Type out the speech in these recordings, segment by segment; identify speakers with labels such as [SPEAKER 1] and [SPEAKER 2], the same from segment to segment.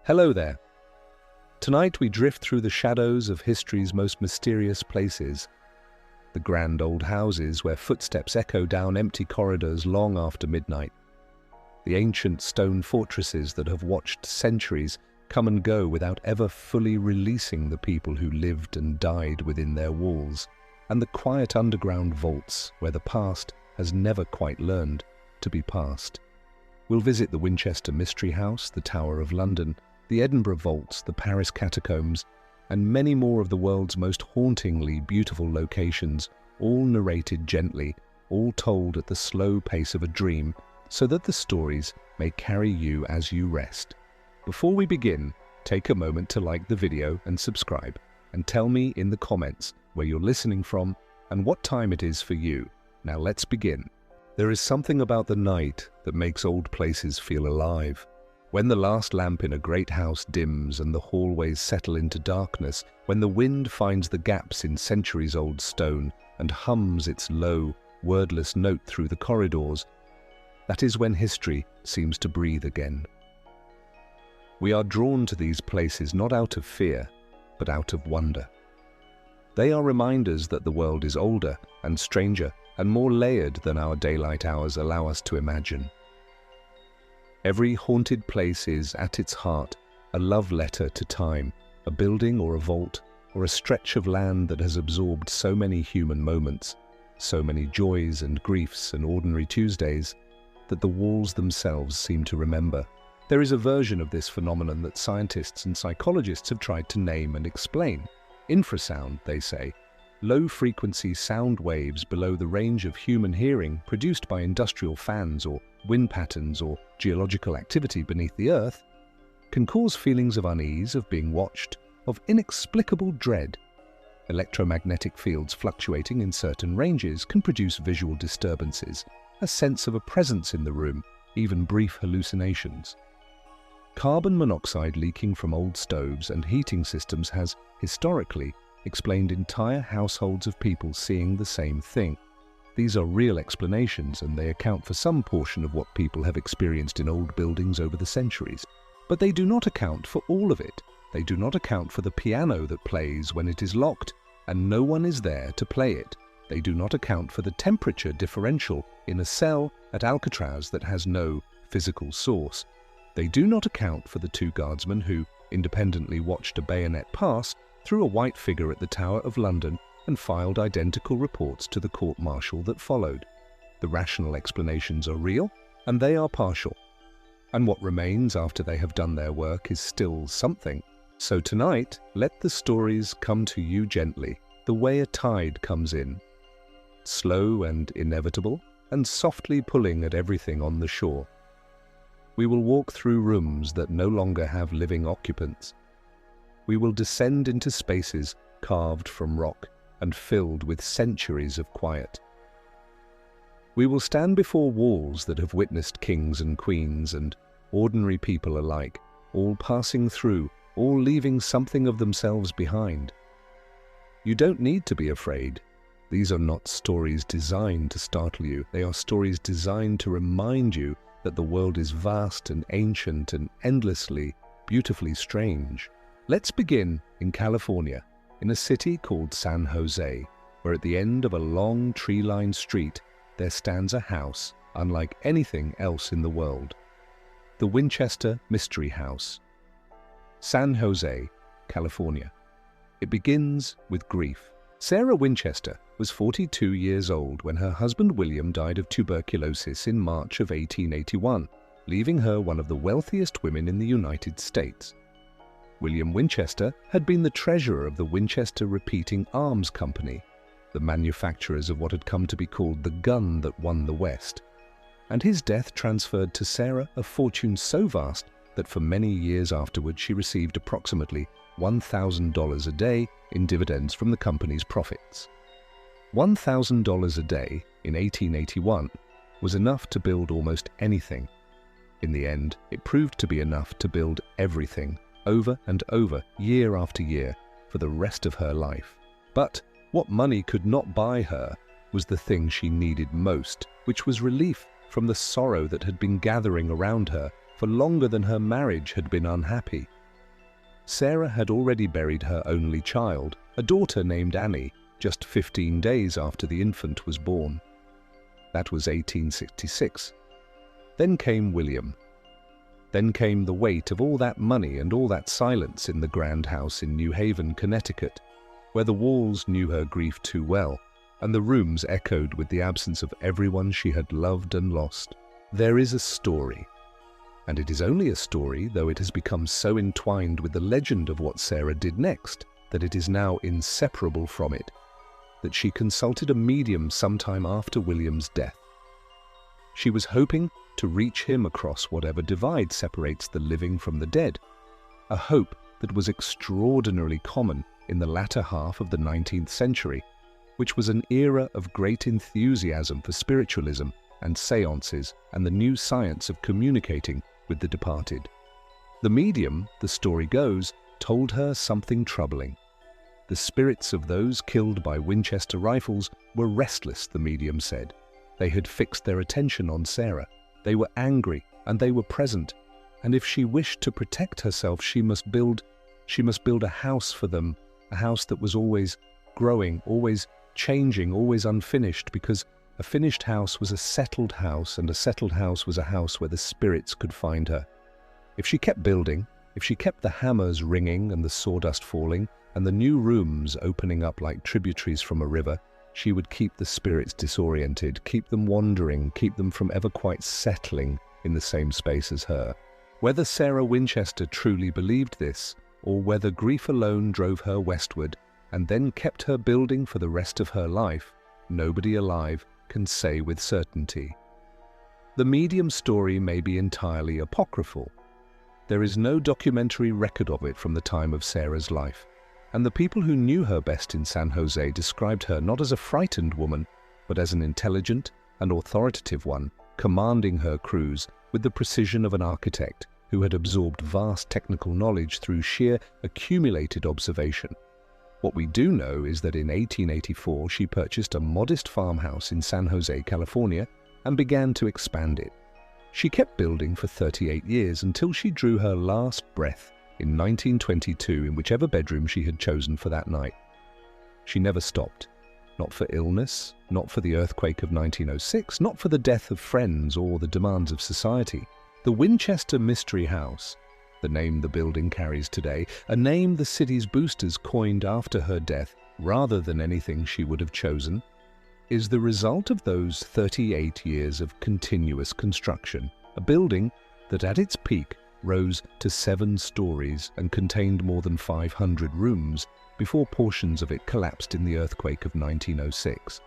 [SPEAKER 1] Hello there. Tonight we drift through the shadows of history's most mysterious places. The grand old houses where footsteps echo down empty corridors long after midnight. The ancient stone fortresses that have watched centuries come and go without ever fully releasing the people who lived and died within their walls. And the quiet underground vaults where the past has never quite learned to be past. We'll visit the Winchester Mystery House, the Tower of London, the Edinburgh vaults, the Paris catacombs, and many more of the world's most hauntingly beautiful locations, all narrated gently, all told at the slow pace of a dream, so that the stories may carry you as you rest. Before we begin, take a moment to like the video and subscribe, and tell me in the comments where you're listening from and what time it is for you. Now let's begin. There is something about the night that makes old places feel alive. When the last lamp in a great house dims and the hallways settle into darkness, when the wind finds the gaps in centuries-old stone and hums its low, wordless note through the corridors, that is when history seems to breathe again. We are drawn to these places not out of fear, but out of wonder. They are reminders that the world is older and stranger and more layered than our daylight hours allow us to imagine. Every haunted place is, at its heart, a love letter to time, a building or a vault, or a stretch of land that has absorbed so many human moments, so many joys and griefs and ordinary Tuesdays, that the walls themselves seem to remember. There is a version of this phenomenon that scientists and psychologists have tried to name and explain. Infrasound, they say, low-frequency sound waves below the range of human hearing produced by industrial fans or wind patterns or geological activity beneath the earth, can cause feelings of unease, of being watched, of inexplicable dread. Electromagnetic fields fluctuating in certain ranges can produce visual disturbances, a sense of a presence in the room, even brief hallucinations. Carbon monoxide leaking from old stoves and heating systems has, historically, explained entire households of people seeing the same thing. These are real explanations, and they account for some portion of what people have experienced in old buildings over the centuries. But they do not account for all of it. They do not account for the piano that plays when it is locked and no one is there to play it. They do not account for the temperature differential in a cell at Alcatraz that has no physical source. They do not account for the two guardsmen who independently watched a bayonet pass through a white figure at the Tower of London and filed identical reports to the court-martial that followed. The rational explanations are real, and they are partial. And what remains after they have done their work is still something. So tonight, let the stories come to you gently, the way a tide comes in. Slow and inevitable, and softly pulling at everything on the shore. We will walk through rooms that no longer have living occupants. We will descend into spaces carved from rock and filled with centuries of quiet. We will stand before walls that have witnessed kings and queens and ordinary people alike, all passing through, all leaving something of themselves behind. You don't need to be afraid. These are not stories designed to startle you. They are stories designed to remind you that the world is vast and ancient and endlessly, beautifully strange. Let's begin in California, in a city called San Jose, where at the end of a long tree-lined street there stands a house unlike anything else in the world. The Winchester Mystery House. San Jose, California. It begins with grief. Sarah Winchester was 42 years old when her husband William died of tuberculosis in March of 1881, leaving her one of the wealthiest women in the United States. William Winchester had been the treasurer of the Winchester Repeating Arms Company, the manufacturers of what had come to be called the gun that won the West, and his death transferred to Sarah a fortune so vast that for many years afterward she received approximately $1,000 a day in dividends from the company's profits. $1,000 a day in 1881 was enough to build almost anything. In the end, it proved to be enough to build everything, over and over, year after year, for the rest of her life. But what money could not buy her was the thing she needed most, which was relief from the sorrow that had been gathering around her for longer than her marriage had been unhappy. Sarah had already buried her only child, a daughter named Annie, just 15 days after the infant was born. That was 1866. Then came William. Then came the weight of all that money and all that silence in the grand house in New Haven, Connecticut, where the walls knew her grief too well, and the rooms echoed with the absence of everyone she had loved and lost. There is a story, and it is only a story, though it has become so entwined with the legend of what Sarah did next, that it is now inseparable from it, that she consulted a medium sometime after William's death. She was hoping to reach him across whatever divide separates the living from the dead, a hope that was extraordinarily common in the latter half of the 19th century, which was an era of great enthusiasm for spiritualism and seances and the new science of communicating with the departed. The medium, the story goes, told her something troubling. The spirits of those killed by Winchester rifles were restless, the medium said. They had fixed their attention on Sarah. They were angry and they were present, and if she wished to protect herself, she must build a house for them, a house that was always growing, always changing, always unfinished, because a finished house was a settled house, and a settled house was a house where the spirits could find her. If she kept building, if she kept the hammers ringing and the sawdust falling, and the new rooms opening up like tributaries from a river, she would keep the spirits disoriented, keep them wandering, keep them from ever quite settling in the same space as her. Whether Sarah Winchester truly believed this, or whether grief alone drove her westward and then kept her building for the rest of her life, nobody alive can say with certainty. The medium story may be entirely apocryphal. There is no documentary record of it from the time of Sarah's life, and the people who knew her best in San Jose described her not as a frightened woman, but as an intelligent and authoritative one, commanding her crews with the precision of an architect who had absorbed vast technical knowledge through sheer accumulated observation. What we do know is that in 1884 she purchased a modest farmhouse in San Jose, California, and began to expand it. She kept building for 38 years until she drew her last breath in 1922 in whichever bedroom she had chosen for that night. She never stopped, not for illness, not for the earthquake of 1906, not for the death of friends or the demands of society. The Winchester Mystery House, the name the building carries today, a name the city's boosters coined after her death rather than anything she would have chosen, is the result of those 38 years of continuous construction, a building that at its peak rose to 7 stories and contained more than 500 rooms before portions of it collapsed in the earthquake of 1906.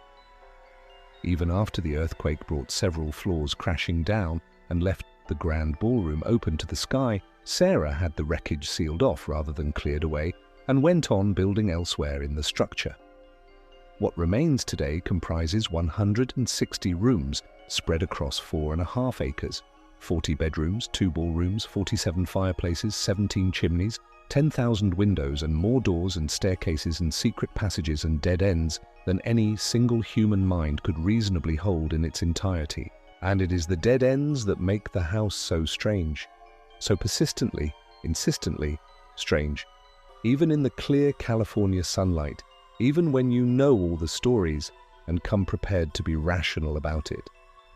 [SPEAKER 1] Even after the earthquake brought several floors crashing down and left the grand ballroom open to the sky, Sarah had the wreckage sealed off rather than cleared away and went on building elsewhere in the structure. What remains today comprises 160 rooms spread across 4.5 acres, 40 bedrooms, 2 ballrooms, 47 fireplaces, 17 chimneys, 10,000 windows and more doors and staircases and secret passages and dead ends than any single human mind could reasonably hold in its entirety. And it is the dead ends that make the house so strange, so persistently, insistently strange. Even in the clear California sunlight, even when you know all the stories and come prepared to be rational about it,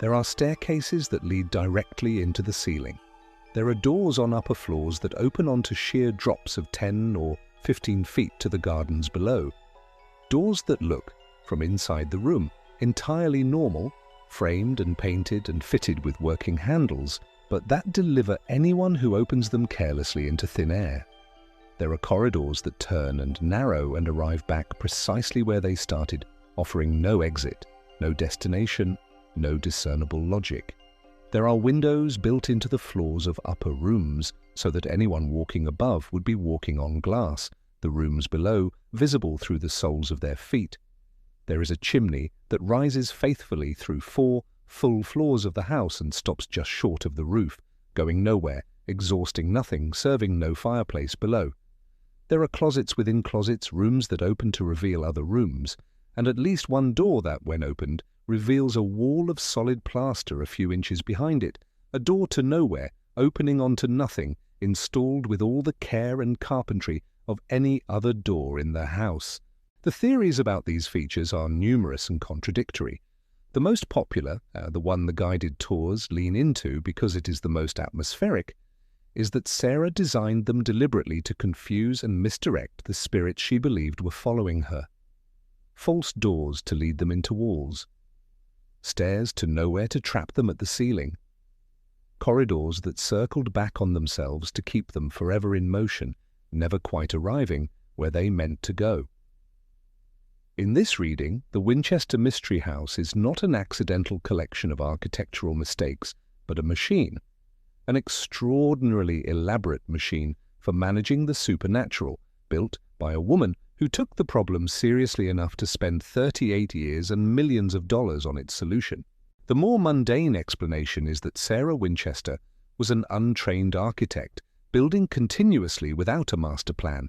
[SPEAKER 1] there are staircases that lead directly into the ceiling. There are doors on upper floors that open onto sheer drops of 10 or 15 feet to the gardens below. Doors that look, from inside the room, entirely normal, framed and painted and fitted with working handles, but that deliver anyone who opens them carelessly into thin air. There are corridors that turn and narrow and arrive back precisely where they started, offering no exit, no destination, no discernible logic. There are windows built into the floors of upper rooms so that anyone walking above would be walking on glass, the rooms below visible through the soles of their feet. There is a chimney that rises faithfully through 4 full floors of the house and stops just short of the roof, going nowhere, exhausting nothing, serving no fireplace below. There are closets within closets, rooms that open to reveal other rooms, and at least one door that, when opened, reveals a wall of solid plaster a few inches behind it, a door to nowhere, opening onto nothing, installed with all the care and carpentry of any other door in the house. The theories about these features are numerous and contradictory. The most popular, the one the guided tours lean into because it is the most atmospheric, is that Sarah designed them deliberately to confuse and misdirect the spirits she believed were following her. False doors to lead them into walls. Stairs to nowhere to trap them at the ceiling. Corridors that circled back on themselves to keep them forever in motion, never quite arriving where they meant to go. In this reading, the Winchester Mystery House is not an accidental collection of architectural mistakes, but a machine, an extraordinarily elaborate machine for managing the supernatural, built by a woman who took the problem seriously enough to spend 38 years and millions of dollars on its solution. The more mundane explanation is that Sarah Winchester was an untrained architect, building continuously without a master plan,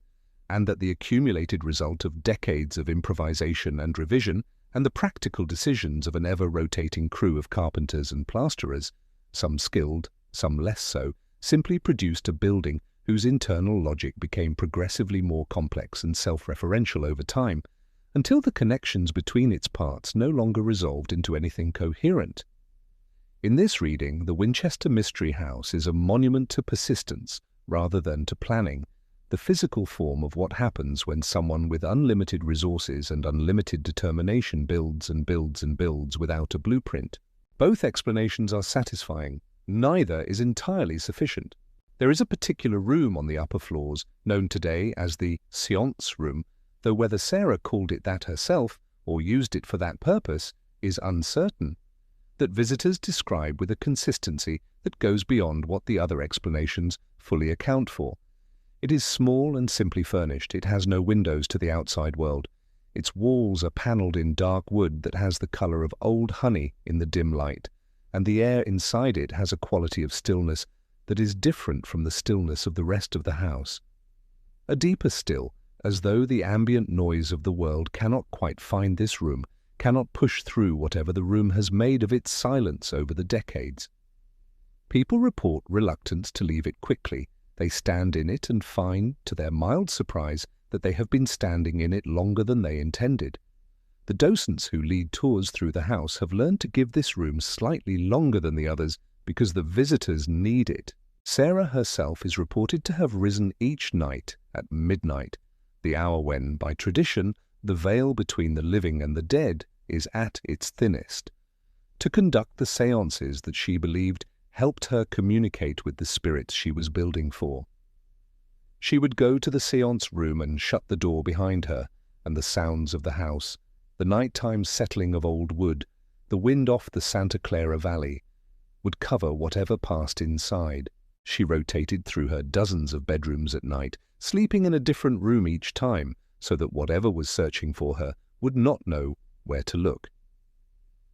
[SPEAKER 1] and that the accumulated result of decades of improvisation and revision and the practical decisions of an ever-rotating crew of carpenters and plasterers, some skilled, some less so, simply produced a building whose internal logic became progressively more complex and self-referential over time, until the connections between its parts no longer resolved into anything coherent. In this reading, the Winchester Mystery House is a monument to persistence rather than to planning, the physical form of what happens when someone with unlimited resources and unlimited determination builds and builds and builds without a blueprint. Both explanations are satisfying. Neither is entirely sufficient. There is a particular room on the upper floors, known today as the séance room, though whether Sarah called it that herself or used it for that purpose is uncertain, that visitors describe with a consistency that goes beyond what the other explanations fully account for. It is small and simply furnished. It has no windows to the outside world. Its walls are panelled in dark wood that has the colour of old honey in the dim light, and the air inside it has a quality of stillness that is different from the stillness of the rest of the house. A deeper still, as though the ambient noise of the world cannot quite find this room, cannot push through whatever the room has made of its silence over the decades. People report reluctance to leave it quickly. They stand in it and find, to their mild surprise, that they have been standing in it longer than they intended. The docents who lead tours through the house have learned to give this room slightly longer than the others because the visitors need it. Sarah herself is reported to have risen each night at midnight, the hour when, by tradition, the veil between the living and the dead is at its thinnest, to conduct the séances that she believed helped her communicate with the spirits she was building for. She would go to the séance room and shut the door behind her, and the sounds of the house, the nighttime settling of old wood, the wind off the Santa Clara Valley, would cover whatever passed inside. She rotated through her dozens of bedrooms at night, sleeping in a different room each time, so that whatever was searching for her would not know where to look.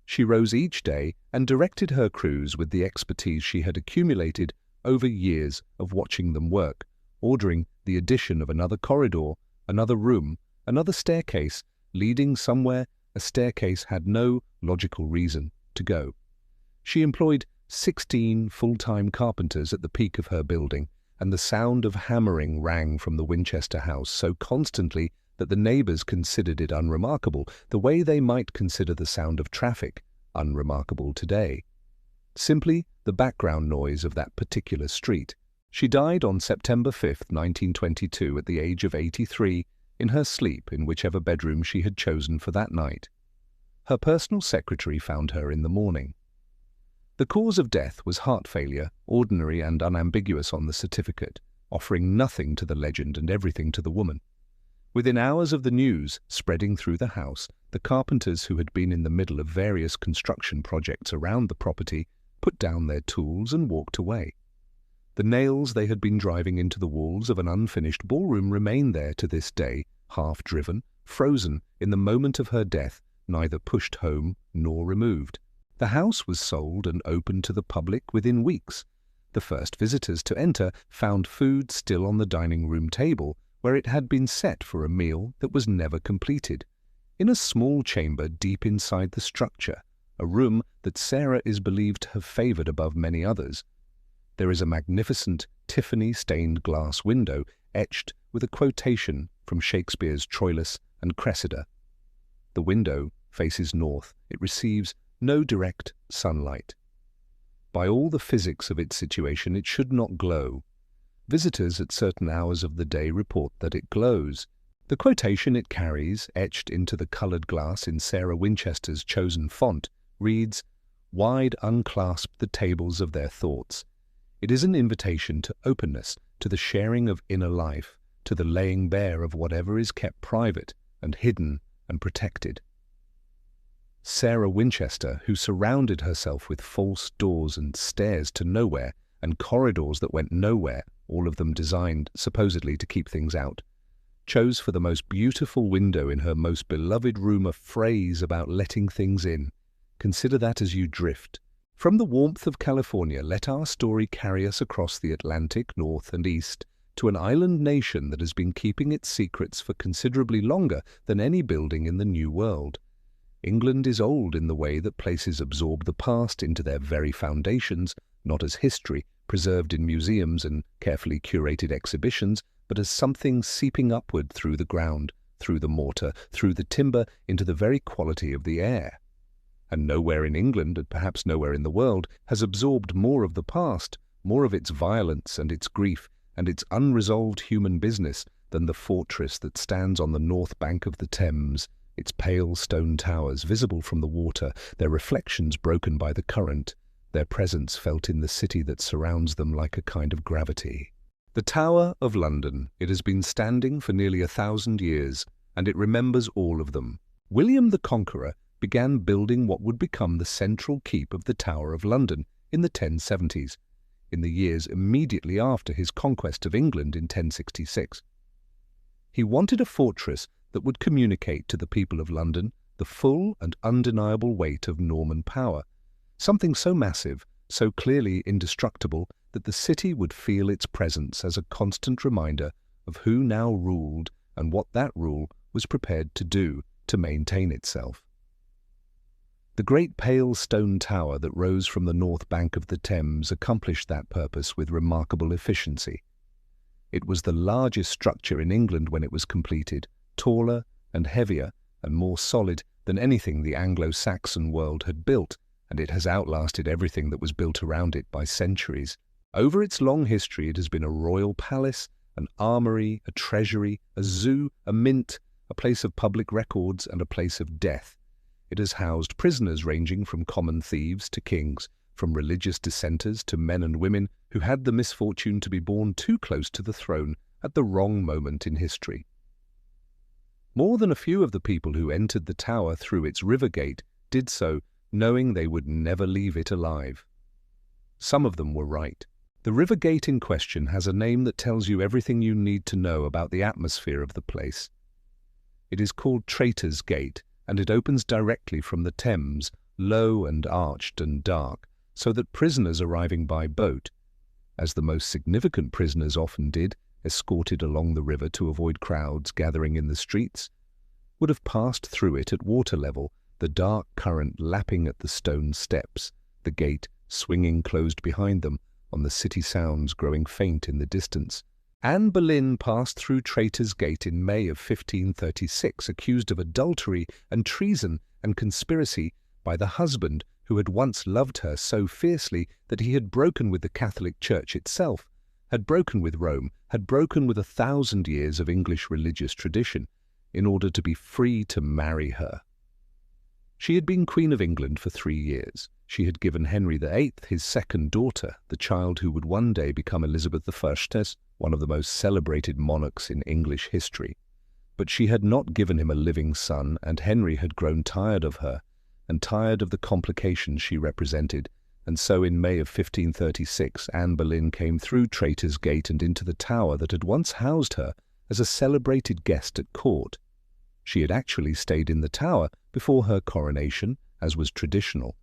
[SPEAKER 1] She rose each day and directed her crews with the expertise she had accumulated over years of watching them work, ordering the addition of another corridor, another room, another staircase, leading somewhere a staircase had no logical reason to go. She employed 16 full-time carpenters at the peak of her building, and the sound of hammering rang from the Winchester house so constantly that the neighbours considered it unremarkable, the way they might consider the sound of traffic unremarkable today. Simply the background noise of that particular street. She died on September 5, 1922, at the age of 83, in her sleep in whichever bedroom she had chosen for that night. Her personal secretary found her in the morning. The cause of death was heart failure, ordinary and unambiguous on the certificate, offering nothing to the legend and everything to the woman. Within hours of the news spreading through the house, the carpenters who had been in the middle of various construction projects around the property put down their tools and walked away. The nails they had been driving into the walls of an unfinished ballroom remain there to this day, half-driven, frozen in the moment of her death, neither pushed home nor removed. The house was sold and opened to the public within weeks. The first visitors to enter found food still on the dining room table, where it had been set for a meal that was never completed. In a small chamber deep inside the structure, a room that Sarah is believed to have favoured above many others, there is a magnificent Tiffany-stained glass window etched with a quotation from Shakespeare's Troilus and Cressida. The window faces north. It receives no direct sunlight. By all the physics of its situation, it should not glow. Visitors at certain hours of the day report that it glows. The quotation it carries, etched into the coloured glass in Sarah Winchester's chosen font, reads, "Wide unclasp the tables of their thoughts." It is an invitation to openness, to the sharing of inner life, to the laying bare of whatever is kept private and hidden and protected. Sarah Winchester, who surrounded herself with false doors and stairs to nowhere, and corridors that went nowhere, all of them designed supposedly to keep things out, chose for the most beautiful window in her most beloved room a phrase about letting things in. Consider that as you drift. From the warmth of California, let our story carry us across the Atlantic, north and east, to an island nation that has been keeping its secrets for considerably longer than any building in the New World. England is old in the way that places absorb the past into their very foundations, not as history, preserved in museums and carefully curated exhibitions, but as something seeping upward through the ground, through the mortar, through the timber, into the very quality of the air. And nowhere in England, and perhaps nowhere in the world, has absorbed more of the past, more of its violence and its grief and its unresolved human business than the fortress that stands on the north bank of the Thames, its pale stone towers visible from the water, their reflections broken by the current, their presence felt in the city that surrounds them like a kind of gravity. The Tower of London. It has been standing for nearly 1,000 years, and it remembers all of them. William the Conqueror began building what would become the central keep of the Tower of London in the 1070s, in the years immediately after his conquest of England in 1066. He wanted a fortress that would communicate to the people of London the full and undeniable weight of Norman power, something so massive, so clearly indestructible, that the city would feel its presence as a constant reminder of who now ruled and what that rule was prepared to do to maintain itself. The great pale stone tower that rose from the north bank of the Thames accomplished that purpose with remarkable efficiency. It was the largest structure in England when it was completed, taller and heavier and more solid than anything the Anglo-Saxon world had built, and it has outlasted everything that was built around it by centuries. Over its long history, it has been a royal palace, an armory, a treasury, a zoo, a mint, a place of public records, and a place of death. It has housed prisoners ranging from common thieves to kings, from religious dissenters to men and women who had the misfortune to be born too close to the throne at the wrong moment in history. More than a few of the people who entered the tower through its river gate did so knowing they would never leave it alive. Some of them were right. The river gate in question has a name that tells you everything you need to know about the atmosphere of the place. It is called Traitor's Gate, and it opens directly from the Thames, low and arched and dark, so that prisoners arriving by boat, as the most significant prisoners often did, escorted along the river to avoid crowds gathering in the streets, would have passed through it at water level, the dark current lapping at the stone steps, the gate swinging closed behind them, on the city sounds growing faint in the distance. Anne Boleyn passed through Traitor's Gate in May of 1536, accused of adultery and treason and conspiracy by the husband who had once loved her so fiercely that he had broken with the Catholic Church itself, had broken with Rome, had broken with 1,000 years of English religious tradition, in order to be free to marry her. She had been Queen of England for 3 years. She had given Henry VIII his second daughter, the child who would one day become Elizabeth I, one of the most celebrated monarchs in English history. But she had not given him a living son, and Henry had grown tired of her, and tired of the complications she represented, and so in May of 1536 Anne Boleyn came through Traitor's Gate and into the tower that had once housed her as a celebrated guest at court. She had actually stayed in the tower before her coronation, as was traditional,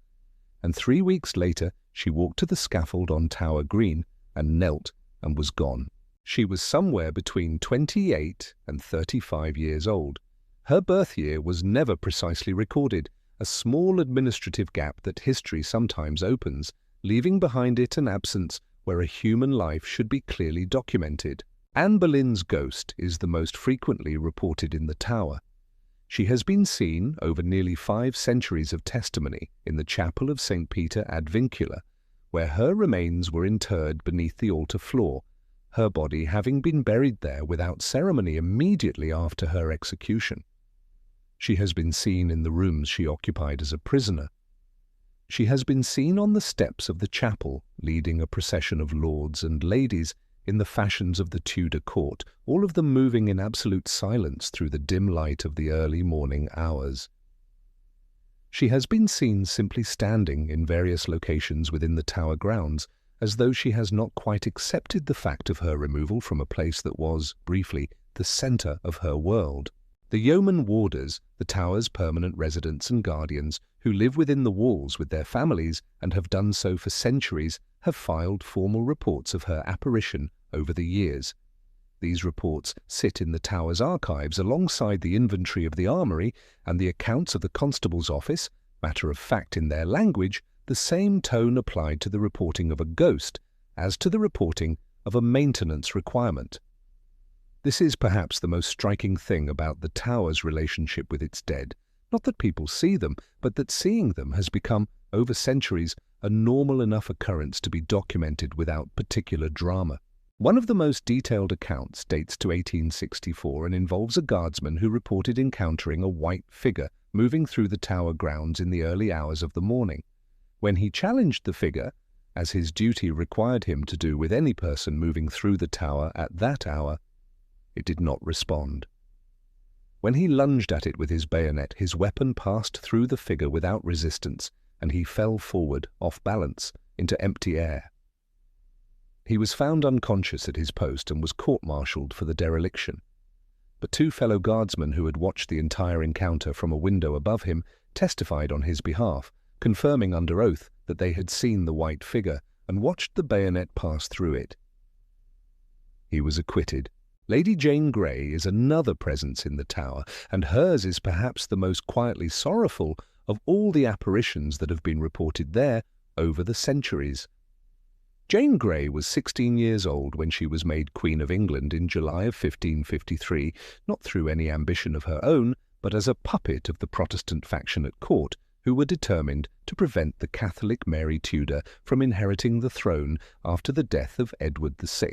[SPEAKER 1] and 3 weeks later she walked to the scaffold on Tower Green and knelt and was gone. She was somewhere between 28 and 35 years old. Her birth year was never precisely recorded, a small administrative gap that history sometimes opens, leaving behind it an absence where a human life should be clearly documented. Anne Boleyn's ghost is the most frequently reported in the tower. She has been seen over nearly 5 centuries of testimony in the chapel of St. Peter ad Vincula, where her remains were interred beneath the altar floor, her body having been buried there without ceremony immediately after her execution. She has been seen in the rooms she occupied as a prisoner. She has been seen on the steps of the chapel, leading a procession of lords and ladies in the fashions of the Tudor court, all of them moving in absolute silence through the dim light of the early morning hours. She has been seen simply standing in various locations within the tower grounds, as though she has not quite accepted the fact of her removal from a place that was, briefly, the centre of her world. The yeoman warders, the tower's permanent residents and guardians, who live within the walls with their families and have done so for centuries, have filed formal reports of her apparition over the years. These reports sit in the tower's archives alongside the inventory of the armoury and the accounts of the constable's office, matter of fact in their language, the same tone applied to the reporting of a ghost as to the reporting of a maintenance requirement. This is perhaps the most striking thing about the tower's relationship with its dead. Not that people see them, but that seeing them has become, over centuries, a normal enough occurrence to be documented without particular drama. One of the most detailed accounts dates to 1864 and involves a guardsman who reported encountering a white figure moving through the tower grounds in the early hours of the morning. When he challenged the figure, as his duty required him to do with any person moving through the tower at that hour, it did not respond. When he lunged at it with his bayonet, his weapon passed through the figure without resistance, and he fell forward, off balance, into empty air. He was found unconscious at his post and was court-martialed for the dereliction. But 2 fellow guardsmen who had watched the entire encounter from a window above him testified on his behalf, confirming under oath that they had seen the white figure and watched the bayonet pass through it. He was acquitted. Lady Jane Grey is another presence in the tower, and hers is perhaps the most quietly sorrowful of all the apparitions that have been reported there over the centuries. Jane Grey was 16 years old when she was made Queen of England in July of 1553, not through any ambition of her own, but as a puppet of the Protestant faction at court, who were determined to prevent the Catholic Mary Tudor from inheriting the throne after the death of Edward VI.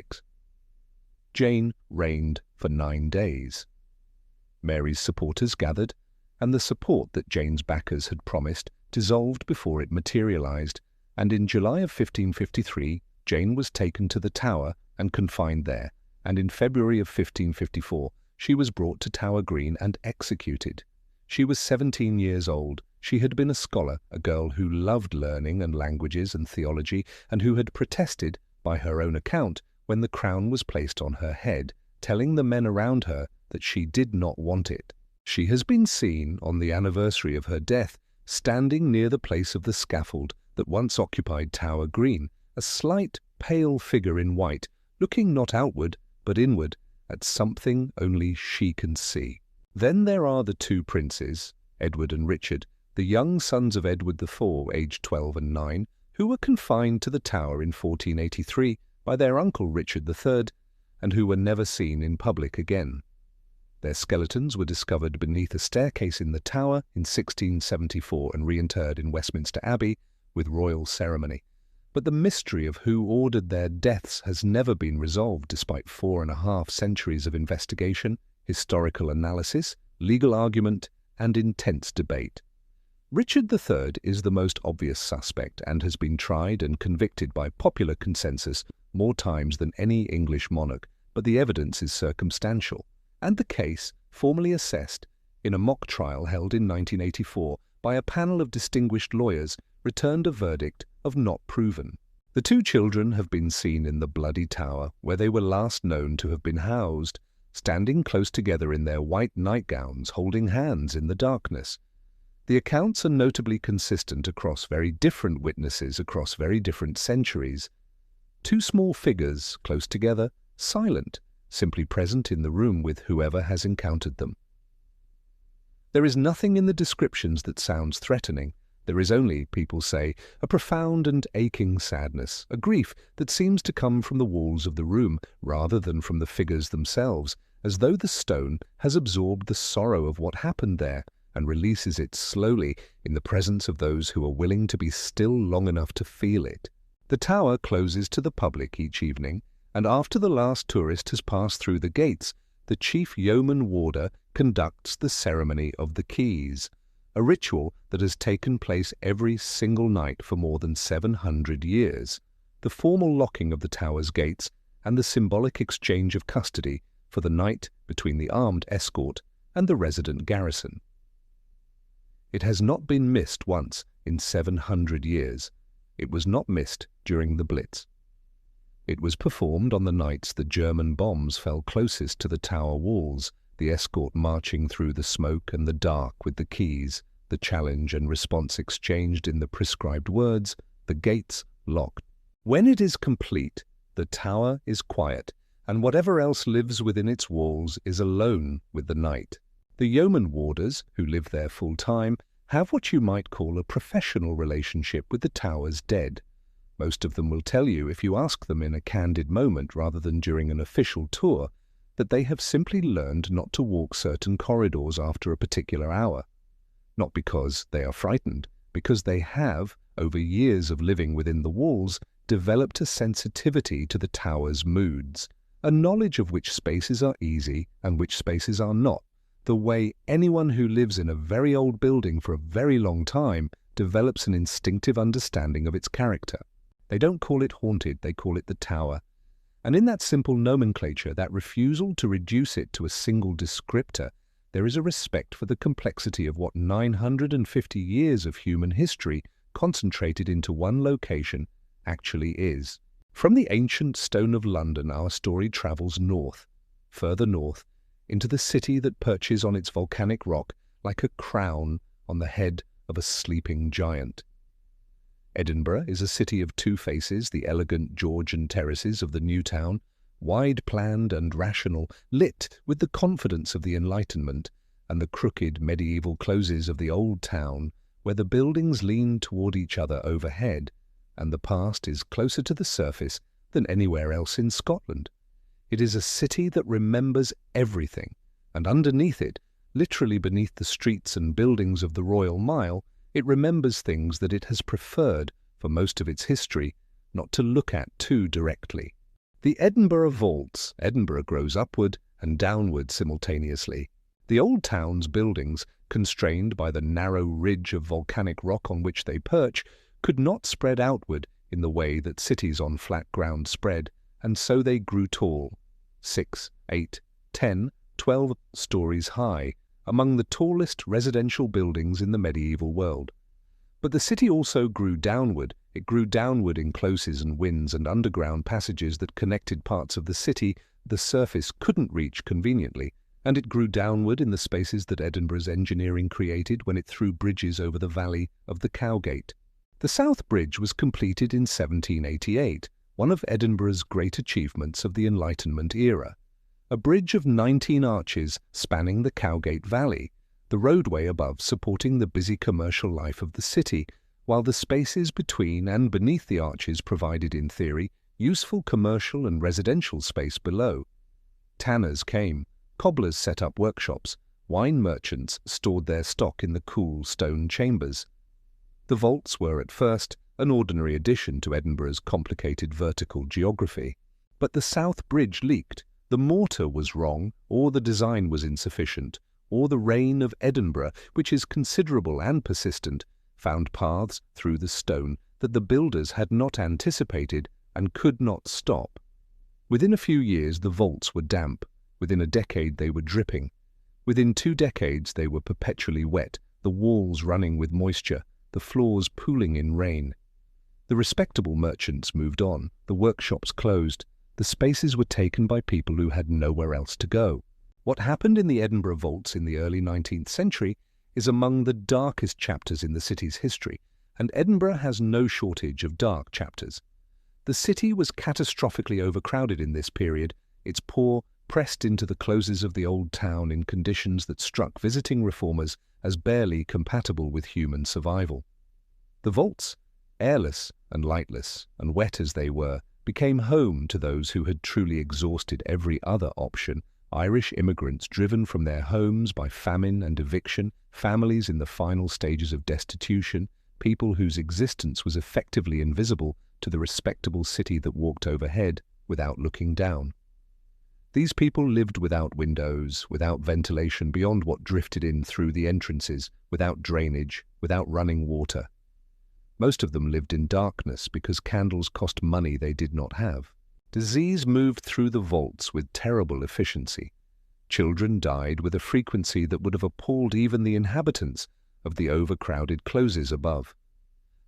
[SPEAKER 1] Jane reigned for 9 days. Mary's supporters gathered, and the support that Jane's backers had promised dissolved before it materialized, and in July of 1553 Jane was taken to the Tower and confined there, and in February of 1554 she was brought to Tower Green and executed. She was 17 years old. She had been a scholar, a girl who loved learning and languages and theology, and who had protested, by her own account, when the crown was placed on her head, telling the men around her that she did not want it. She has been seen, on the anniversary of her death, standing near the place of the scaffold that once occupied Tower Green, a slight, pale figure in white, looking not outward, but inward, at something only she can see. Then there are the 2 princes, Edward and Richard, the young sons of Edward IV, aged 12 and 9, who were confined to the Tower in 1483 by their uncle Richard III, and who were never seen in public again. Their skeletons were discovered beneath a staircase in the Tower in 1674 and reinterred in Westminster Abbey with royal ceremony. But the mystery of who ordered their deaths has never been resolved despite 4.5 centuries of investigation, historical analysis, legal argument, and intense debate. Richard III is the most obvious suspect and has been tried and convicted by popular consensus more times than any English monarch, but the evidence is circumstantial, and the case, formally assessed in a mock trial held in 1984 by a panel of distinguished lawyers, returned a verdict of not proven. The 2 children have been seen in the Bloody Tower, where they were last known to have been housed, standing close together in their white nightgowns, holding hands in the darkness. The accounts are notably consistent across very different witnesses across very different centuries. 2 small figures, close together, silent, simply present in the room with whoever has encountered them. There is nothing in the descriptions that sounds threatening, There is only, people say, a profound and aching sadness, a grief that seems to come from the walls of the room rather than from the figures themselves, as though the stone has absorbed the sorrow of what happened there and releases it slowly in the presence of those who are willing to be still long enough to feel it. The tower closes to the public each evening, and after the last tourist has passed through the gates, the chief yeoman warder conducts the ceremony of the keys, a ritual that has taken place every single night for more than 700 years, the formal locking of the tower's gates and the symbolic exchange of custody for the night between the armed escort and the resident garrison. It has not been missed once in 700 years. It was not missed during the Blitz. It was performed on the nights the German bombs fell closest to the tower walls, the escort marching through the smoke and the dark with the keys, the challenge and response exchanged in the prescribed words, the gates locked. When it is complete, the tower is quiet, and whatever else lives within its walls is alone with the night. The yeoman warders, who live there full-time, have what you might call a professional relationship with the tower's dead. Most of them will tell you, if you ask them in a candid moment rather than during an official tour, that they have simply learned not to walk certain corridors after a particular hour. Not because they are frightened, because they have, over years of living within the walls, developed a sensitivity to the tower's moods, a knowledge of which spaces are easy and which spaces are not, the way anyone who lives in a very old building for a very long time develops an instinctive understanding of its character. They don't call it haunted, they call it the tower. And in that simple nomenclature, that refusal to reduce it to a single descriptor, there is a respect for the complexity of what 950 years of human history concentrated into one location actually is. From the ancient stone of London, our story travels north, further north, into the city that perches on its volcanic rock like a crown on the head of a sleeping giant. Edinburgh is a city of two faces, the elegant Georgian terraces of the new town, wide-planned and rational, lit with the confidence of the Enlightenment, and the crooked medieval closes of the old town, where the buildings lean toward each other overhead, and the past is closer to the surface than anywhere else in Scotland. It is a city that remembers everything, and underneath it, literally beneath the streets and buildings of the Royal Mile, it remembers things that it has preferred, for most of its history, not to look at too directly. The Edinburgh vaults. Edinburgh grows upward and downward simultaneously. The old town's buildings, constrained by the narrow ridge of volcanic rock on which they perch, could not spread outward in the way that cities on flat ground spread, and so they grew tall, 6, 8, 10, 12 stories high, among the tallest residential buildings in the medieval world. But the city also grew downward. It grew downward in closes and winds and underground passages that connected parts of the city the surface couldn't reach conveniently, and it grew downward in the spaces that Edinburgh's engineering created when it threw bridges over the valley of the Cowgate. The South Bridge was completed in 1788, one of Edinburgh's great achievements of the Enlightenment era. A bridge of 19 arches spanning the Cowgate Valley, the roadway above supporting the busy commercial life of the city, while the spaces between and beneath the arches provided, in theory, useful commercial and residential space below. Tanners came, cobblers set up workshops, wine merchants stored their stock in the cool stone chambers. The vaults were at first an ordinary addition to Edinburgh's complicated vertical geography. But the South Bridge leaked. The mortar was wrong, or the design was insufficient, or the rain of Edinburgh, which is considerable and persistent, found paths through the stone that the builders had not anticipated and could not stop. Within a few years the vaults were damp, within a decade they were dripping, within 2 decades they were perpetually wet, the walls running with moisture, the floors pooling in rain. The respectable merchants moved on, the workshops closed, the spaces were taken by people who had nowhere else to go. What happened in the Edinburgh vaults in the early 19th century is among the darkest chapters in the city's history, and Edinburgh has no shortage of dark chapters. The city was catastrophically overcrowded in this period, its poor pressed into the closes of the old town in conditions that struck visiting reformers as barely compatible with human survival. The vaults, airless and lightless and wet as they were, became home to those who had truly exhausted every other option. Irish immigrants driven from their homes by famine and eviction, families in the final stages of destitution, people whose existence was effectively invisible to the respectable city that walked overhead without looking down. These people lived without windows, without ventilation beyond what drifted in through the entrances, without drainage, without running water. Most of them lived in darkness because candles cost money they did not have. Disease moved through the vaults with terrible efficiency. Children died with a frequency that would have appalled even the inhabitants of the overcrowded closes above.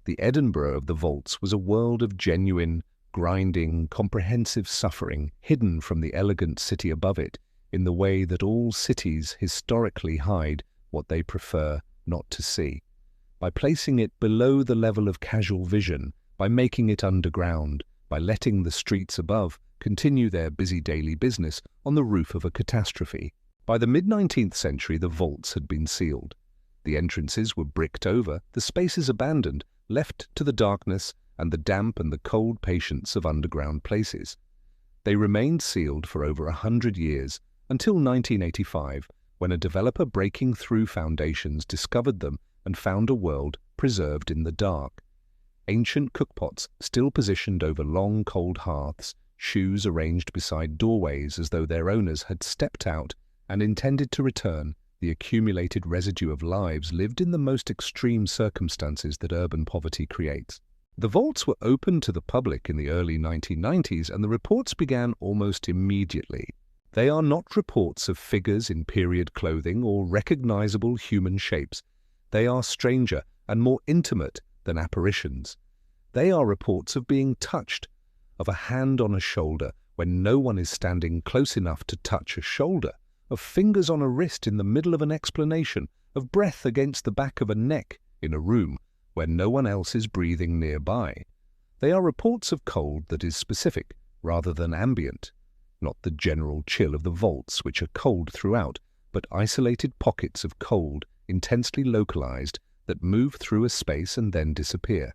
[SPEAKER 1] The Edinburgh of the vaults was a world of genuine, grinding, comprehensive suffering hidden from the elegant city above it in the way that all cities historically hide what they prefer not to see. By placing it below the level of casual vision, by making it underground, by letting the streets above continue their busy daily business on the roof of a catastrophe. By the mid-19th century, the vaults had been sealed. The entrances were bricked over, the spaces abandoned, left to the darkness and the damp and the cold patience of underground places. They remained sealed for over 100 years, until 1985, when a developer breaking through foundations discovered them and found a world preserved in the dark. Ancient cookpots still positioned over long, cold hearths, shoes arranged beside doorways as though their owners had stepped out and intended to return. The accumulated residue of lives lived in the most extreme circumstances that urban poverty creates. The vaults were open to the public in the early 1990s, and the reports began almost immediately. They are not reports of figures in period clothing or recognizable human shapes. They are stranger and more intimate than apparitions. They are reports of being touched, of a hand on a shoulder when no one is standing close enough to touch a shoulder, of fingers on a wrist in the middle of an explanation, of breath against the back of a neck in a room where no one else is breathing nearby. They are reports of cold that is specific rather than ambient, not the general chill of the vaults, which are cold throughout, but isolated pockets of cold, intensely localized, that move through a space and then disappear.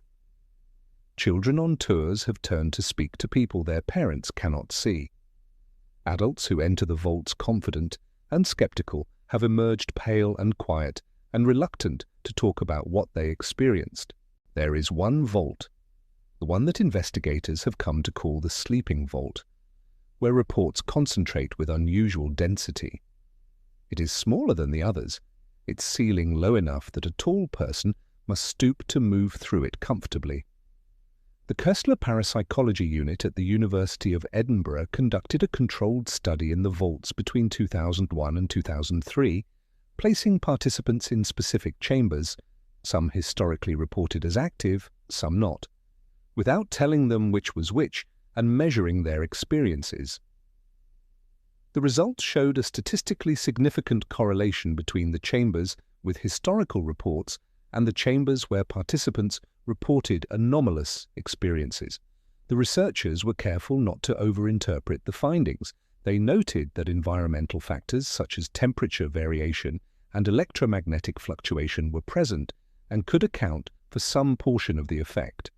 [SPEAKER 1] Children on tours have turned to speak to people their parents cannot see. Adults who enter the vaults confident and skeptical have emerged pale and quiet and reluctant to talk about what they experienced. There is one vault, the one that investigators have come to call the sleeping vault, where reports concentrate with unusual density. It is smaller than the others, its ceiling low enough that a tall person must stoop to move through it comfortably. The Koestler Parapsychology Unit at the University of Edinburgh conducted a controlled study in the vaults between 2001 and 2003, placing participants in specific chambers, some historically reported as active, some not, without telling them which was which and measuring their experiences. The results showed a statistically significant correlation between the chambers with historical reports and the chambers where participants reported anomalous experiences. The researchers were careful not to overinterpret the findings. They noted that environmental factors such as temperature variation and electromagnetic fluctuation were present and could account for some portion of the effect.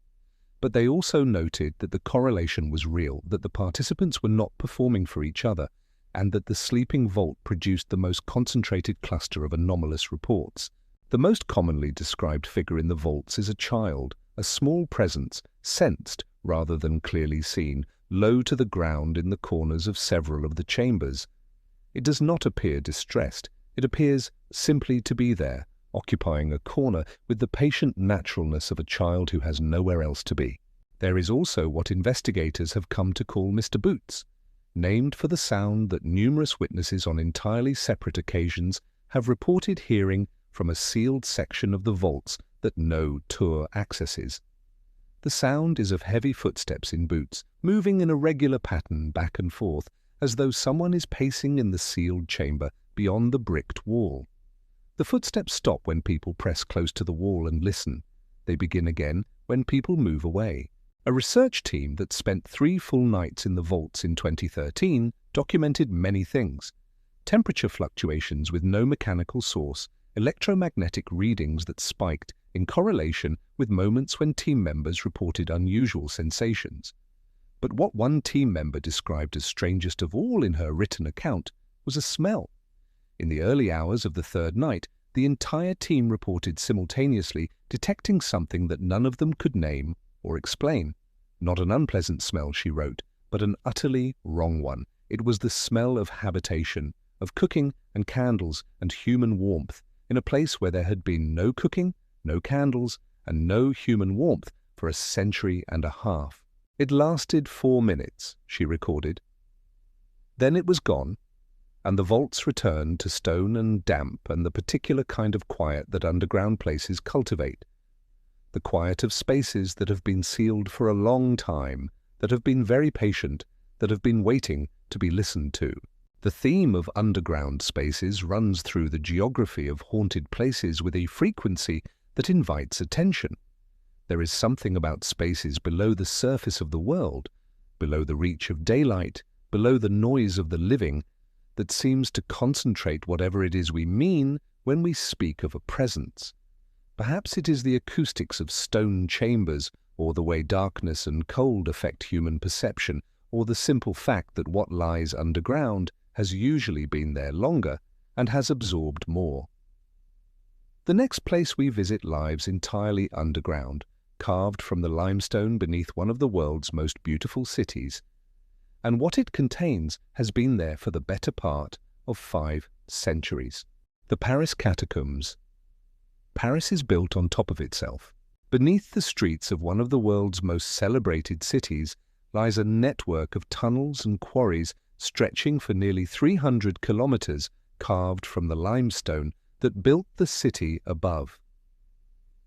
[SPEAKER 1] But they also noted that the correlation was real, that the participants were not performing for each other, and that the sleeping vault produced the most concentrated cluster of anomalous reports. The most commonly described figure in the vaults is a child, a small presence, sensed rather than clearly seen, low to the ground in the corners of several of the chambers. It does not appear distressed. It appears simply to be there, occupying a corner with the patient naturalness of a child who has nowhere else to be. There is also what investigators have come to call Mr. Boots, named for the sound that numerous witnesses on entirely separate occasions have reported hearing from a sealed section of the vaults that no tour accesses. The sound is of heavy footsteps in boots, moving in a regular pattern back and forth, as though someone is pacing in the sealed chamber beyond the bricked wall. The footsteps stop when people press close to the wall and listen. They begin again when people move away. A research team that spent 3 full nights in the vaults in 2013 documented many things: temperature fluctuations with no mechanical source, electromagnetic readings that spiked in correlation with moments when team members reported unusual sensations. But what one team member described as strangest of all in her written account was a smell. In the early hours of the third night, the entire team reported simultaneously detecting something that none of them could name or explain. Not an unpleasant smell, she wrote, but an utterly wrong one. It was the smell of habitation, of cooking and candles and human warmth, in a place where there had been no cooking, no candles, and no human warmth for a century and a half. It lasted 4 minutes, she recorded. Then it was gone, and the vaults returned to stone and damp and the particular kind of quiet that underground places cultivate. The quiet of spaces that have been sealed for a long time, that have been very patient, that have been waiting to be listened to. The theme of underground spaces runs through the geography of haunted places with a frequency that invites attention. There is something about spaces below the surface of the world, below the reach of daylight, below the noise of the living, that seems to concentrate whatever it is we mean when we speak of a presence. Perhaps it is the acoustics of stone chambers, or the way darkness and cold affect human perception, or the simple fact that what lies underground has usually been there longer and has absorbed more. The next place we visit lies entirely underground, carved from the limestone beneath one of the world's most beautiful cities, and what it contains has been there for the better part of 5 centuries. The Paris Catacombs. Paris is built on top of itself. Beneath the streets of one of the world's most celebrated cities lies a network of tunnels and quarries stretching for nearly 300 kilometers, carved from the limestone that built the city above.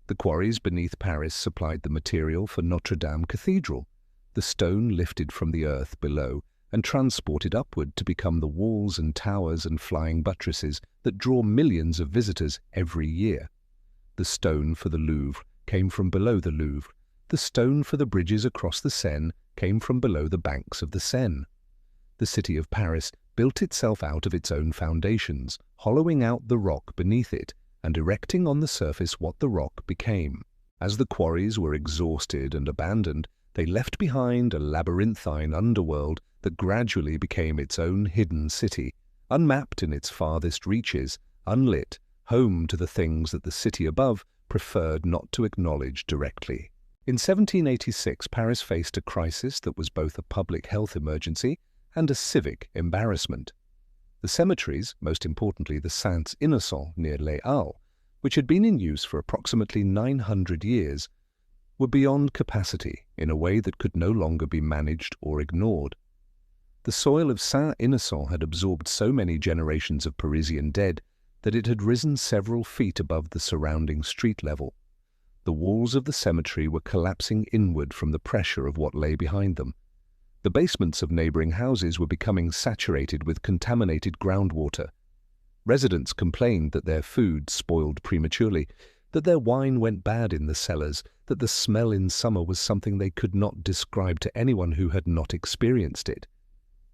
[SPEAKER 1] The quarries beneath Paris supplied the material for Notre Dame Cathedral, the stone lifted from the earth below and transported upward to become the walls and towers and flying buttresses that draw millions of visitors every year. The stone for the Louvre came from below the Louvre. The stone for the bridges across the Seine came from below the banks of the Seine. The city of Paris built itself out of its own foundations, hollowing out the rock beneath it and erecting on the surface what the rock became. As the quarries were exhausted and abandoned, they left behind a labyrinthine underworld that gradually became its own hidden city, unmapped in its farthest reaches, unlit, home to the things that the city above preferred not to acknowledge directly. In 1786, Paris faced a crisis that was both a public health emergency and a civic embarrassment. The cemeteries, most importantly the Saints Innocents near Les Halles, which had been in use for approximately 900 years, were beyond capacity in a way that could no longer be managed or ignored. The soil of Saint-Innocent had absorbed so many generations of Parisian dead that it had risen several feet above the surrounding street level. The walls of the cemetery were collapsing inward from the pressure of what lay behind them. The basements of neighboring houses were becoming saturated with contaminated groundwater. Residents complained that their food spoiled prematurely, that their wine went bad in the cellars, that the smell in summer was something they could not describe to anyone who had not experienced it.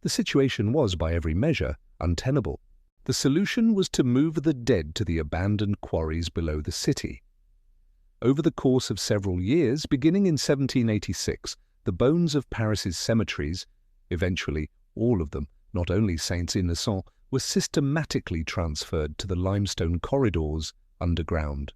[SPEAKER 1] The situation was, by every measure, untenable. The solution was to move the dead to the abandoned quarries below the city. Over the course of several years, beginning in 1786, the bones of Paris's cemeteries, eventually all of them, not only Saints Innocents, were systematically transferred to the limestone corridors underground.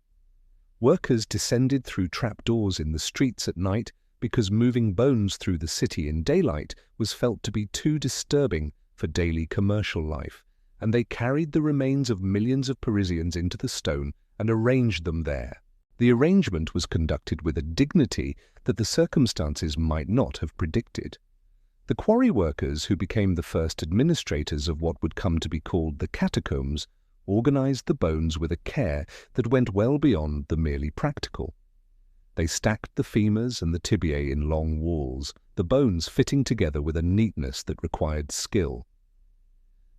[SPEAKER 1] Workers descended through trapdoors in the streets at night because moving bones through the city in daylight was felt to be too disturbing for daily commercial life, and they carried the remains of millions of Parisians into the stone and arranged them there. The arrangement was conducted with a dignity that the circumstances might not have predicted. The quarry workers, who became the first administrators of what would come to be called the catacombs, organized the bones with a care that went well beyond the merely practical. They stacked the femurs and the tibiae in long walls, the bones fitting together with a neatness that required skill.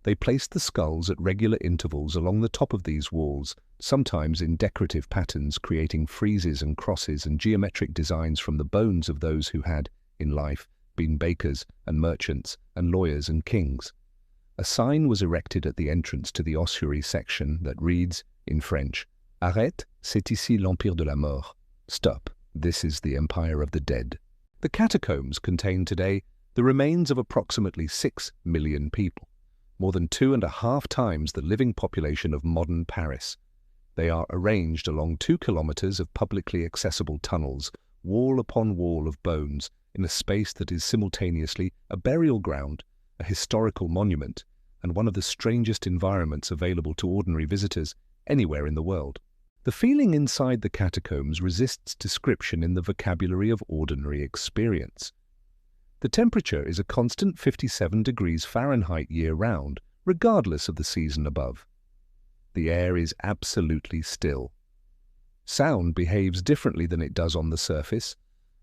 [SPEAKER 1] They placed the skulls at regular intervals along the top of these walls, sometimes in decorative patterns, creating friezes and crosses and geometric designs from the bones of those who had, in life, been bakers and merchants and lawyers and kings. A sign was erected at the entrance to the ossuary section that reads, in French, Arrête, c'est ici l'empire de la mort. Stop, this is the empire of the dead. The catacombs contain today the remains of approximately 6 million people, more than 2.5 times the living population of modern Paris. They are arranged along 2 kilometers of publicly accessible tunnels, wall upon wall of bones, in a space that is simultaneously a burial ground, a historical monument, and one of the strangest environments available to ordinary visitors anywhere in the world. The feeling inside the catacombs resists description in the vocabulary of ordinary experience. The temperature is a constant 57 degrees Fahrenheit year-round, regardless of the season above. The air is absolutely still. Sound behaves differently than it does on the surface.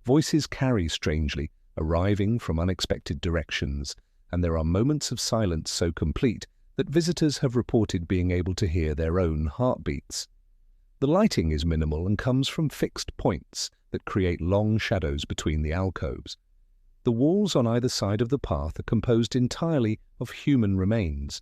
[SPEAKER 1] Voices carry strangely, arriving from unexpected directions, and there are moments of silence so complete that visitors have reported being able to hear their own heartbeats. The lighting is minimal and comes from fixed points that create long shadows between the alcoves. The walls on either side of the path are composed entirely of human remains,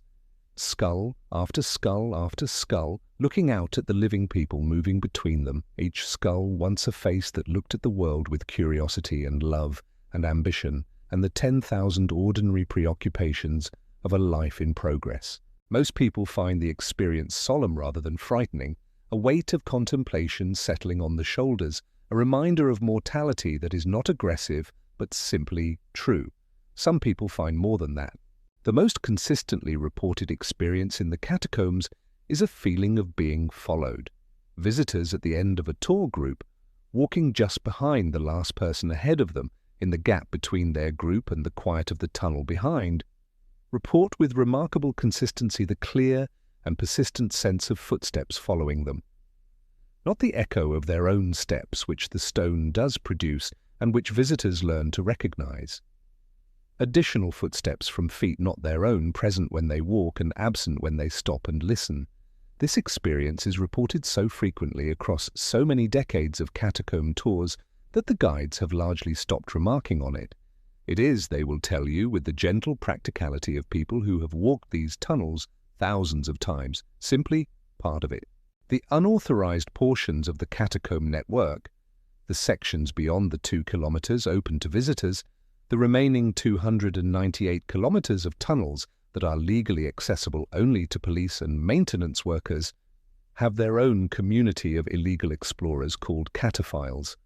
[SPEAKER 1] skull after skull after skull, looking out at the living people moving between them, each skull once a face that looked at the world with curiosity and love and ambition and the 10,000 ordinary preoccupations of a life in progress. Most people find the experience solemn rather than frightening, a weight of contemplation settling on the shoulders, a reminder of mortality that is not aggressive but simply true. Some people find more than that. The most consistently reported experience in the catacombs is a feeling of being followed. Visitors at the end of a tour group, walking just behind the last person ahead of them in the gap between their group and the quiet of the tunnel behind, report with remarkable consistency the clear and persistent sense of footsteps following them. Not the echo of their own steps, which the stone does produce and which visitors learn to recognize. Additional footsteps from feet not their own, present when they walk and absent when they stop and listen. This experience is reported so frequently across so many decades of catacomb tours that the guides have largely stopped remarking on it. It is, they will tell you, with the gentle practicality of people who have walked these tunnels thousands of times, simply part of it. The unauthorized portions of the catacomb network, the sections beyond the 2 kilometers open to visitors, the remaining 298 kilometers of tunnels that are legally accessible only to police and maintenance workers, have their own community of illegal explorers called cataphiles.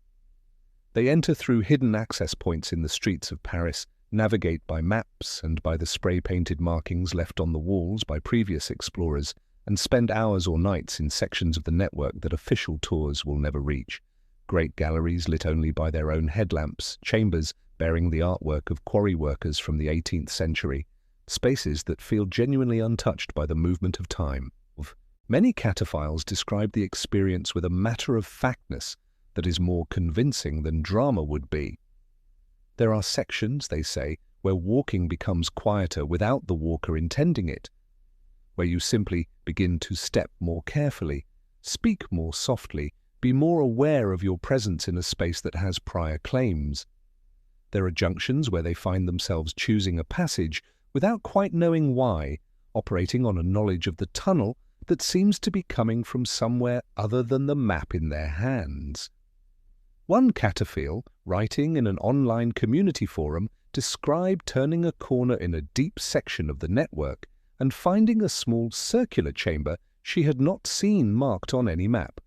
[SPEAKER 1] They enter through hidden access points in the streets of Paris, navigate by maps and by the spray-painted markings left on the walls by previous explorers, and spend hours or nights in sections of the network that official tours will never reach. Great galleries lit only by their own headlamps, chambers bearing the artwork of quarry workers from the 18th century, spaces that feel genuinely untouched by the movement of time. Many cataphiles describe the experience with a matter-of-factness that is more convincing than drama would be. There are sections, they say, where walking becomes quieter without the walker intending it, where you simply begin to step more carefully, speak more softly, be more aware of your presence in a space that has prior claims. There are junctions where they find themselves choosing a passage without quite knowing why, operating on a knowledge of the tunnel that seems to be coming from somewhere other than the map in their hands. One cataphile, writing in an online community forum, described turning a corner in a deep section of the network and finding a small circular chamber she had not seen marked on any map.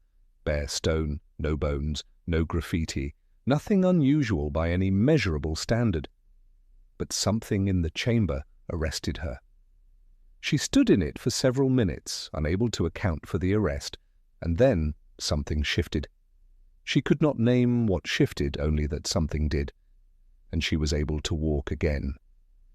[SPEAKER 1] Bare stone, no bones, no graffiti, nothing unusual by any measurable standard. But something in the chamber arrested her. She stood in it for several minutes, unable to account for the arrest, and then something shifted. She could not name what shifted, only that something did, and she was able to walk again.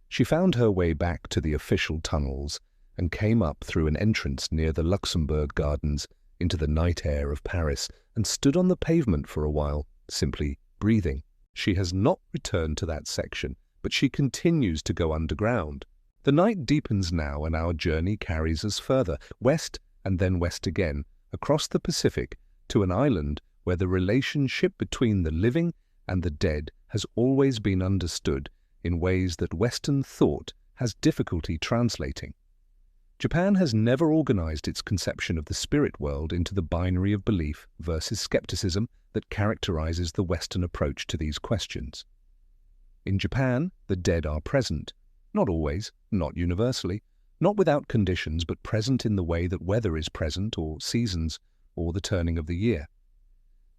[SPEAKER 1] She found her way back to the official tunnels and came up through an entrance near the Luxembourg Gardens into the night air of Paris and stood on the pavement for a while, simply breathing. She has not returned to that section, but she continues to go underground. The night deepens now, and our journey carries us further, west and then west again, across the Pacific to an island where the relationship between the living and the dead has always been understood in ways that Western thought has difficulty translating. Japan has never organized its conception of the spirit world into the binary of belief versus skepticism that characterizes the Western approach to these questions. In Japan, the dead are present, not always, not universally, not without conditions, but present in the way that weather is present, or seasons, or the turning of the year.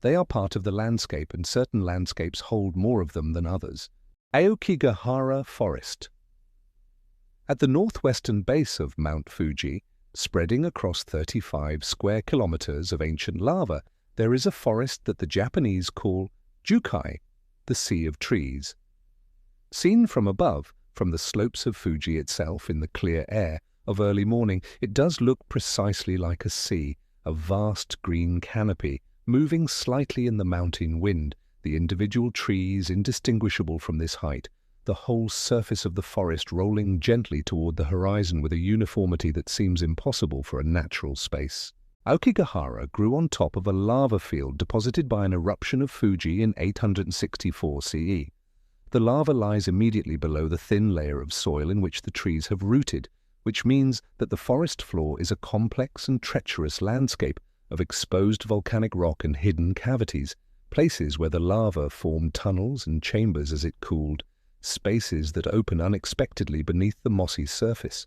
[SPEAKER 1] They are part of the landscape, and certain landscapes hold more of them than others. Aokigahara Forest. At the northwestern base of Mount Fuji, spreading across 35 square kilometers of ancient lava, there is a forest that the Japanese call Jukai, the Sea of Trees. Seen from above, from the slopes of Fuji itself in the clear air of early morning, it does look precisely like a sea, a vast green canopy, moving slightly in the mountain wind, the individual trees indistinguishable from this height, the whole surface of the forest rolling gently toward the horizon with a uniformity that seems impossible for a natural space. Aokigahara grew on top of a lava field deposited by an eruption of Fuji in 864 CE. The lava lies immediately below the thin layer of soil in which the trees have rooted, which means that the forest floor is a complex and treacherous landscape of exposed volcanic rock and hidden cavities, places where the lava formed tunnels and chambers as it cooled, spaces that open unexpectedly beneath the mossy surface.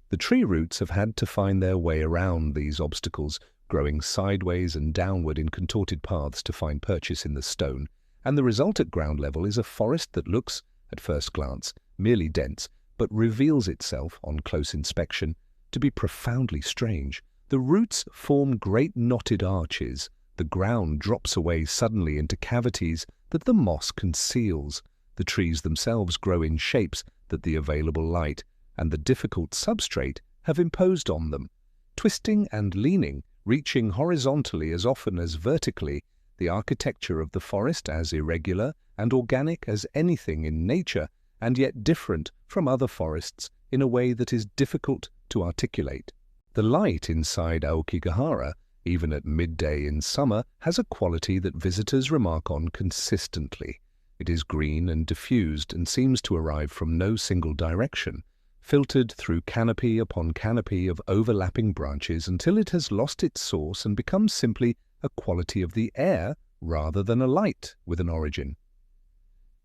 [SPEAKER 1] The tree roots have had to find their way around these obstacles, growing sideways and downward in contorted paths to find purchase in the stone, and the result at ground level is a forest that looks, at first glance, merely dense, but reveals itself, on close inspection, to be profoundly strange. The roots form great knotted arches, the ground drops away suddenly into cavities that the moss conceals. The trees themselves grow in shapes that the available light and the difficult substrate have imposed on them. Twisting and leaning, reaching horizontally as often as vertically, the architecture of the forest as irregular and organic as anything in nature, and yet different from other forests in a way that is difficult to articulate. The light inside Aokigahara, even at midday in summer, has a quality that visitors remark on consistently. It is green and diffused and seems to arrive from no single direction, filtered through canopy upon canopy of overlapping branches until it has lost its source and becomes simply a quality of the air rather than a light with an origin.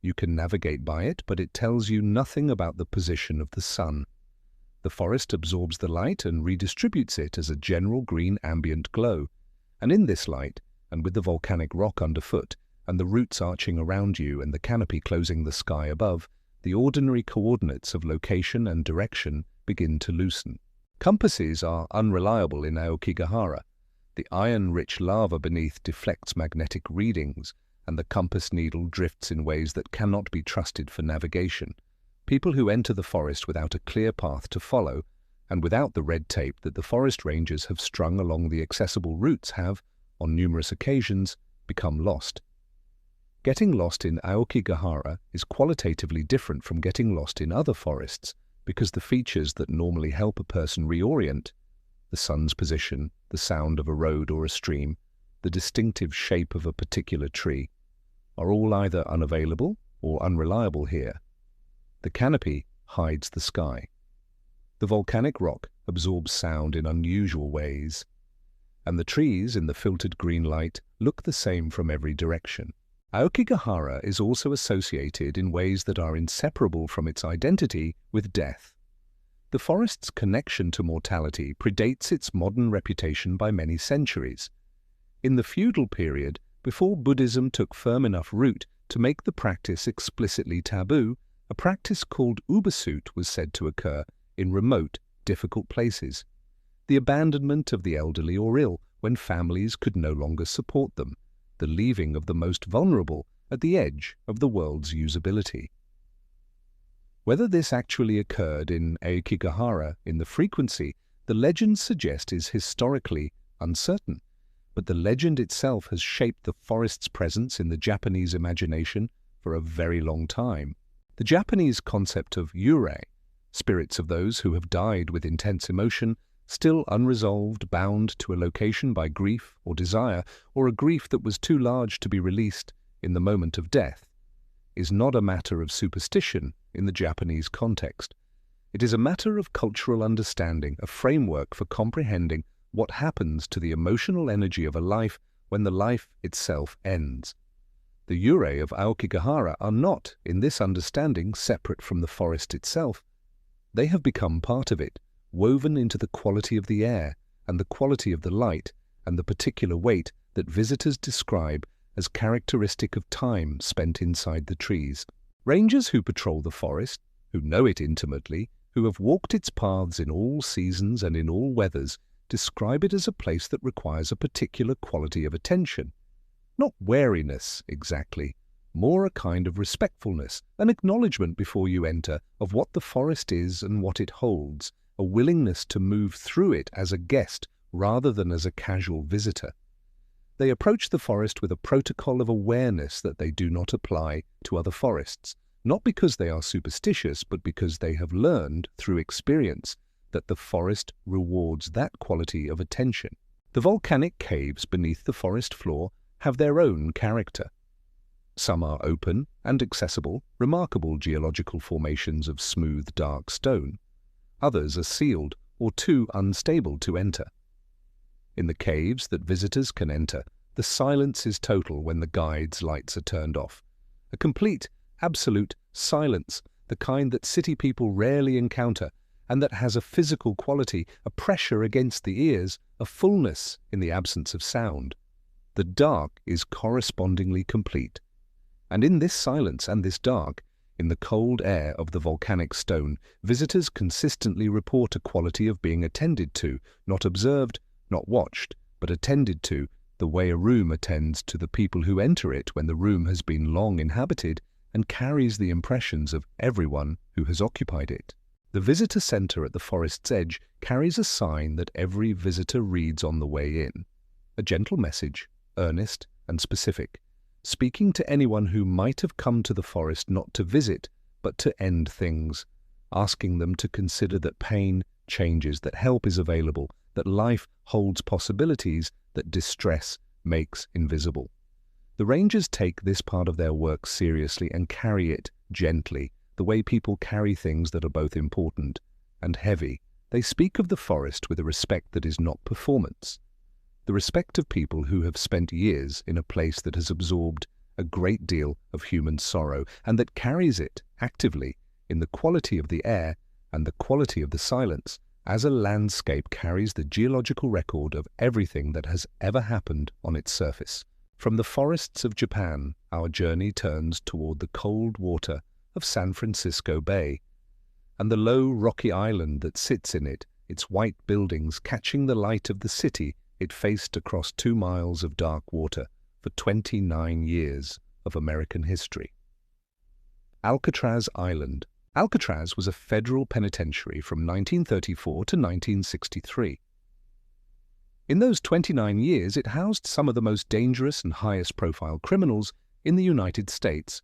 [SPEAKER 1] You can navigate by it, but it tells you nothing about the position of the sun. The forest absorbs the light and redistributes it as a general green ambient glow, and in this light, and with the volcanic rock underfoot, and the roots arching around you and the canopy closing the sky above, the ordinary coordinates of location and direction begin to loosen. Compasses are unreliable in Aokigahara. The iron-rich lava beneath deflects magnetic readings, and the compass needle drifts in ways that cannot be trusted for navigation. People who enter the forest without a clear path to follow, and without the red tape that the forest rangers have strung along the accessible routes have, on numerous occasions, become lost. Getting lost in Aokigahara is qualitatively different from getting lost in other forests, because the features that normally help a person reorient, the sun's position, the sound of a road or a stream, the distinctive shape of a particular tree, are all either unavailable or unreliable here. The canopy hides the sky. The volcanic rock absorbs sound in unusual ways, and the trees in the filtered green light look the same from every direction. Aokigahara is also associated in ways that are inseparable from its identity with death. The forest's connection to mortality predates its modern reputation by many centuries. In the feudal period, before Buddhism took firm enough root to make the practice explicitly taboo, a practice called ubasut was said to occur in remote, difficult places. The abandonment of the elderly or ill when families could no longer support them, the leaving of the most vulnerable at the edge of the world's usability. Whether this actually occurred in Aokigahara in the frequency the legends suggest is historically uncertain, but the legend itself has shaped the forest's presence in the Japanese imagination for a very long time. The Japanese concept of yurei, spirits of those who have died with intense emotion, still unresolved, bound to a location by grief or desire, or a grief that was too large to be released in the moment of death, is not a matter of superstition in the Japanese context. It is a matter of cultural understanding, a framework for comprehending what happens to the emotional energy of a life when the life itself ends. The yurei of Aokigahara are not, in this understanding, separate from the forest itself. They have become part of it, woven into the quality of the air and the quality of the light and the particular weight that visitors describe as characteristic of time spent inside the trees. Rangers who patrol the forest, who know it intimately, who have walked its paths in all seasons and in all weathers, describe it as a place that requires a particular quality of attention. Not wariness, exactly, more a kind of respectfulness, an acknowledgement before you enter of what the forest is and what it holds, a willingness to move through it as a guest rather than as a casual visitor. They approach the forest with a protocol of awareness that they do not apply to other forests, not because they are superstitious, but because they have learned through experience that the forest rewards that quality of attention. The volcanic caves beneath the forest floor have their own character. Some are open and accessible, remarkable geological formations of smooth, dark stone. Others are sealed or too unstable to enter. In the caves that visitors can enter, the silence is total when the guide's lights are turned off. A complete, absolute silence, the kind that city people rarely encounter, and that has a physical quality, a pressure against the ears, a fullness in the absence of sound. The dark is correspondingly complete. And in this silence and this dark, in the cold air of the volcanic stone, visitors consistently report a quality of being attended to, not observed, not watched, but attended to, the way a room attends to the people who enter it when the room has been long inhabited and carries the impressions of everyone who has occupied it. The visitor center at the forest's edge carries a sign that every visitor reads on the way in. A gentle message, earnest and specific, speaking to anyone who might have come to the forest not to visit, but to end things, asking them to consider that pain changes, that help is available, that life holds possibilities that distress makes invisible. The rangers take this part of their work seriously and carry it gently, the way people carry things that are both important and heavy. They speak of the forest with a respect that is not performance. The respect of people who have spent years in a place that has absorbed a great deal of human sorrow and that carries it actively in the quality of the air and the quality of the silence, as a landscape carries the geological record of everything that has ever happened on its surface. From the forests of Japan, our journey turns toward the cold water of San Francisco Bay, and the low rocky island that sits in it, its white buildings catching the light of the city it faced across 2 miles of dark water for 29 years of American history. Alcatraz Island. Alcatraz was a federal penitentiary from 1934 to 1963. In those 29 years, it housed some of the most dangerous and highest-profile criminals in the United States.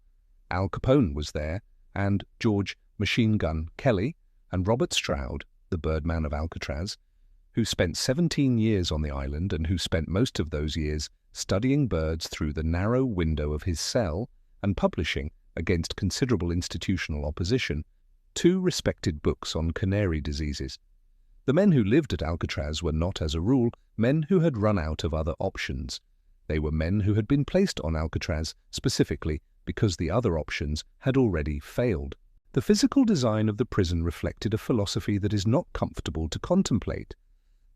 [SPEAKER 1] Al Capone was there, and George Machine Gun Kelly, and Robert Stroud, the Birdman of Alcatraz, who spent 17 years on the island and who spent most of those years studying birds through the narrow window of his cell and publishing, against considerable institutional opposition, 2 respected books on canary diseases. The men who lived at Alcatraz were not, as a rule, men who had run out of other options. They were men who had been placed on Alcatraz specifically because the other options had already failed. The physical design of the prison reflected a philosophy that is not comfortable to contemplate.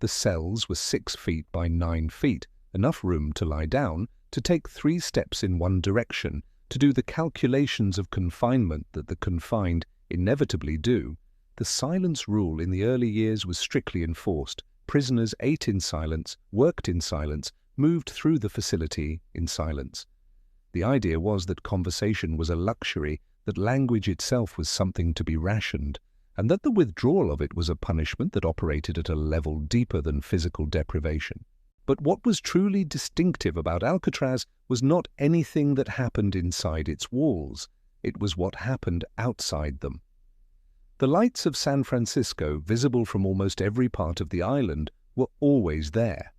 [SPEAKER 1] The cells were 6 feet by 9 feet, enough room to lie down, to take 3 steps in one direction, to do the calculations of confinement that the confined inevitably do. The silence rule in the early years was strictly enforced. Prisoners ate in silence, worked in silence, moved through the facility in silence. The idea was that conversation was a luxury, that language itself was something to be rationed, and that the withdrawal of it was a punishment that operated at a level deeper than physical deprivation. But what was truly distinctive about Alcatraz was not anything that happened inside its walls. It was what happened outside them. The lights of San Francisco, visible from almost every part of the island, were always there.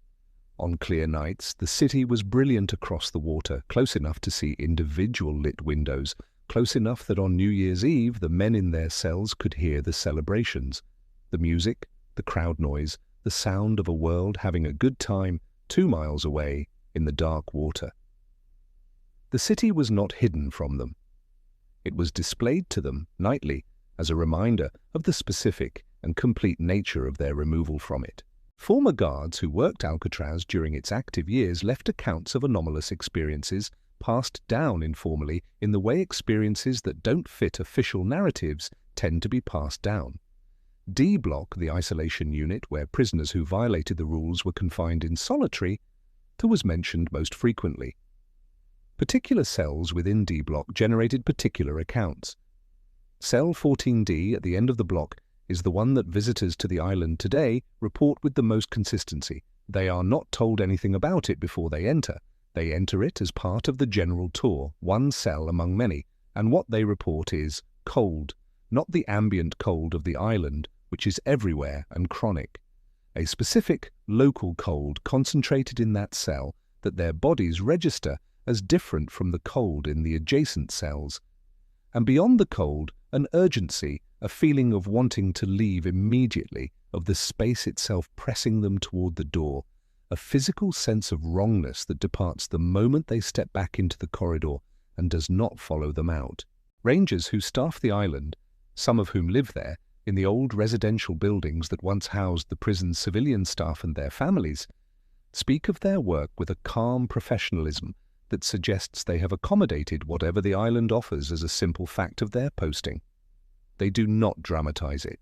[SPEAKER 1] On clear nights, the city was brilliant across the water, close enough to see individual lit windows, close enough that on New Year's Eve the men in their cells could hear the celebrations, the music, the crowd noise, the sound of a world having a good time 2 miles away in the dark water. The city was not hidden from them. It was displayed to them nightly as a reminder of the specific and complete nature of their removal from it. Former guards who worked Alcatraz during its active years left accounts of anomalous experiences passed down informally in the way experiences that don't fit official narratives tend to be passed down. D Block, the isolation unit where prisoners who violated the rules were confined in solitary, was mentioned most frequently. Particular cells within D Block generated particular accounts. Cell 14D at the end of the block is the one that visitors to the island today report with the most consistency. They are not told anything about it before they enter. They enter it as part of the general tour, one cell among many, and what they report is cold, not the ambient cold of the island, which is everywhere and chronic. A specific, local cold concentrated in that cell that their bodies register as different from the cold in the adjacent cells. And beyond the cold, an urgency, a feeling of wanting to leave immediately, of the space itself pressing them toward the door, a physical sense of wrongness that departs the moment they step back into the corridor and does not follow them out. Rangers who staff the island, some of whom live there, in the old residential buildings that once housed the prison's civilian staff and their families, speak of their work with a calm professionalism that suggests they have accommodated whatever the island offers as a simple fact of their posting. They do not dramatize it.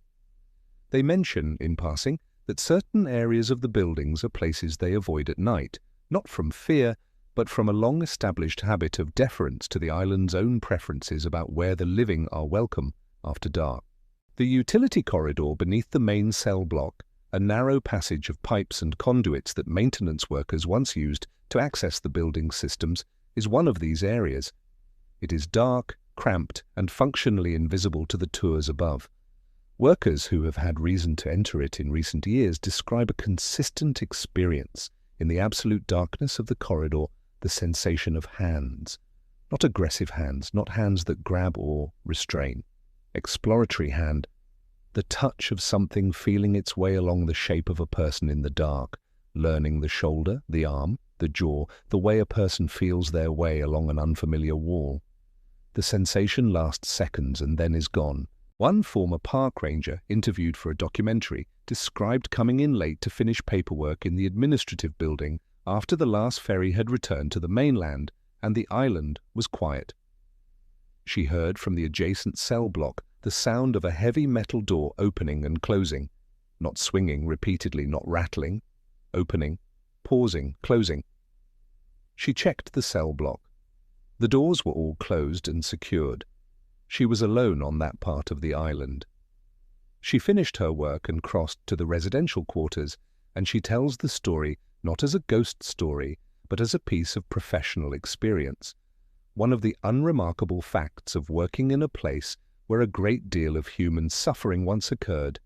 [SPEAKER 1] They mention, in passing, that certain areas of the buildings are places they avoid at night, not from fear, but from a long-established habit of deference to the island's own preferences about where the living are welcome after dark. The utility corridor beneath the main cell block, a narrow passage of pipes and conduits that maintenance workers once used to access the building's systems, is one of these areas. It is dark, cramped, and functionally invisible to the tours above. Workers who have had reason to enter it in recent years describe a consistent experience in the absolute darkness of the corridor, the sensation of hands. Not aggressive hands, not hands that grab or restrain. Exploratory hand, the touch of something feeling its way along the shape of a person in the dark, learning the shoulder, the arm, the jaw, the way a person feels their way along an unfamiliar wall. The sensation lasts seconds and then is gone. One former park ranger, interviewed for a documentary, described coming in late to finish paperwork in the administrative building after the last ferry had returned to the mainland and the island was quiet. She heard from the adjacent cell block the sound of a heavy metal door opening and closing, not swinging repeatedly, not rattling, opening, pausing, closing. She checked the cell block. The doors were all closed and secured. She was alone on that part of the island. She finished her work and crossed to the residential quarters, and she tells the story not as a ghost story, but as a piece of professional experience. One of the unremarkable facts of working in a place where a great deal of human suffering once occurred,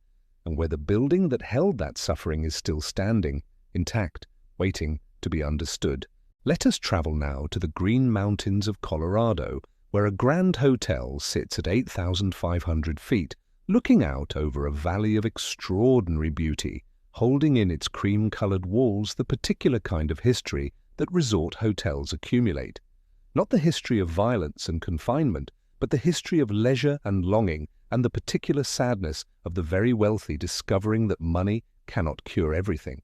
[SPEAKER 1] and where the building that held that suffering is still standing, intact, waiting to be understood. Let us travel now to the Green Mountains of Colorado, where a grand hotel sits at 8,500 feet, looking out over a valley of extraordinary beauty, holding in its cream-colored walls the particular kind of history that resort hotels accumulate. Not the history of violence and confinement, but the history of leisure and longing, and the particular sadness of the very wealthy discovering that money cannot cure everything.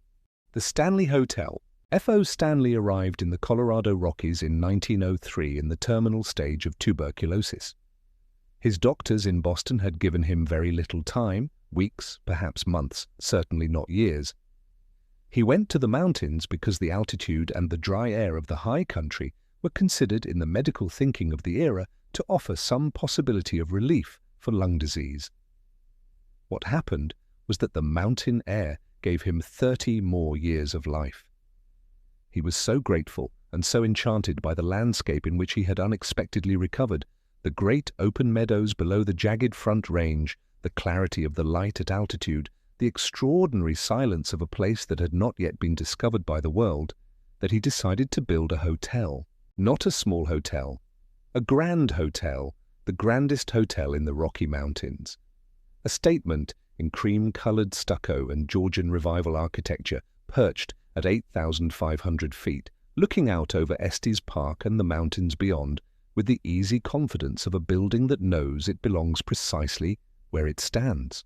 [SPEAKER 1] The Stanley Hotel. F.O. Stanley arrived in the Colorado Rockies in 1903 in the terminal stage of tuberculosis. His doctors in Boston had given him very little time, weeks, perhaps months, certainly not years. He went to the mountains because the altitude and the dry air of the high country were considered in the medical thinking of the era to offer some possibility of relief for lung disease. What happened was that the mountain air gave him 30 more years of life. He was so grateful and so enchanted by the landscape in which he had unexpectedly recovered, the great open meadows below the jagged front range, the clarity of the light at altitude, the extraordinary silence of a place that had not yet been discovered by the world, that he decided to build a hotel. Not a small hotel, a grand hotel, the grandest hotel in the Rocky Mountains. A statement in cream-colored stucco and Georgian Revival architecture, perched at 8,500 feet, looking out over Estes Park and the mountains beyond, with the easy confidence of a building that knows it belongs precisely where it stands.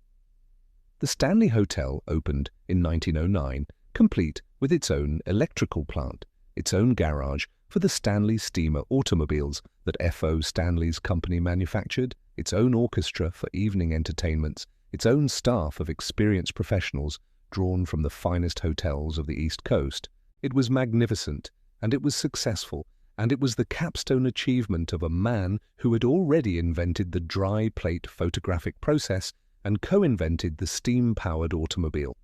[SPEAKER 1] The Stanley Hotel opened in 1909, complete with its own electrical plant, its own garage for the Stanley steamer automobiles that F.O. Stanley's company manufactured, its own orchestra for evening entertainments, its own staff of experienced professionals drawn from the finest hotels of the East Coast. It was magnificent, and it was successful, and it was the capstone achievement of a man who had already invented the dry plate photographic process and co-invented the steam-powered automobile.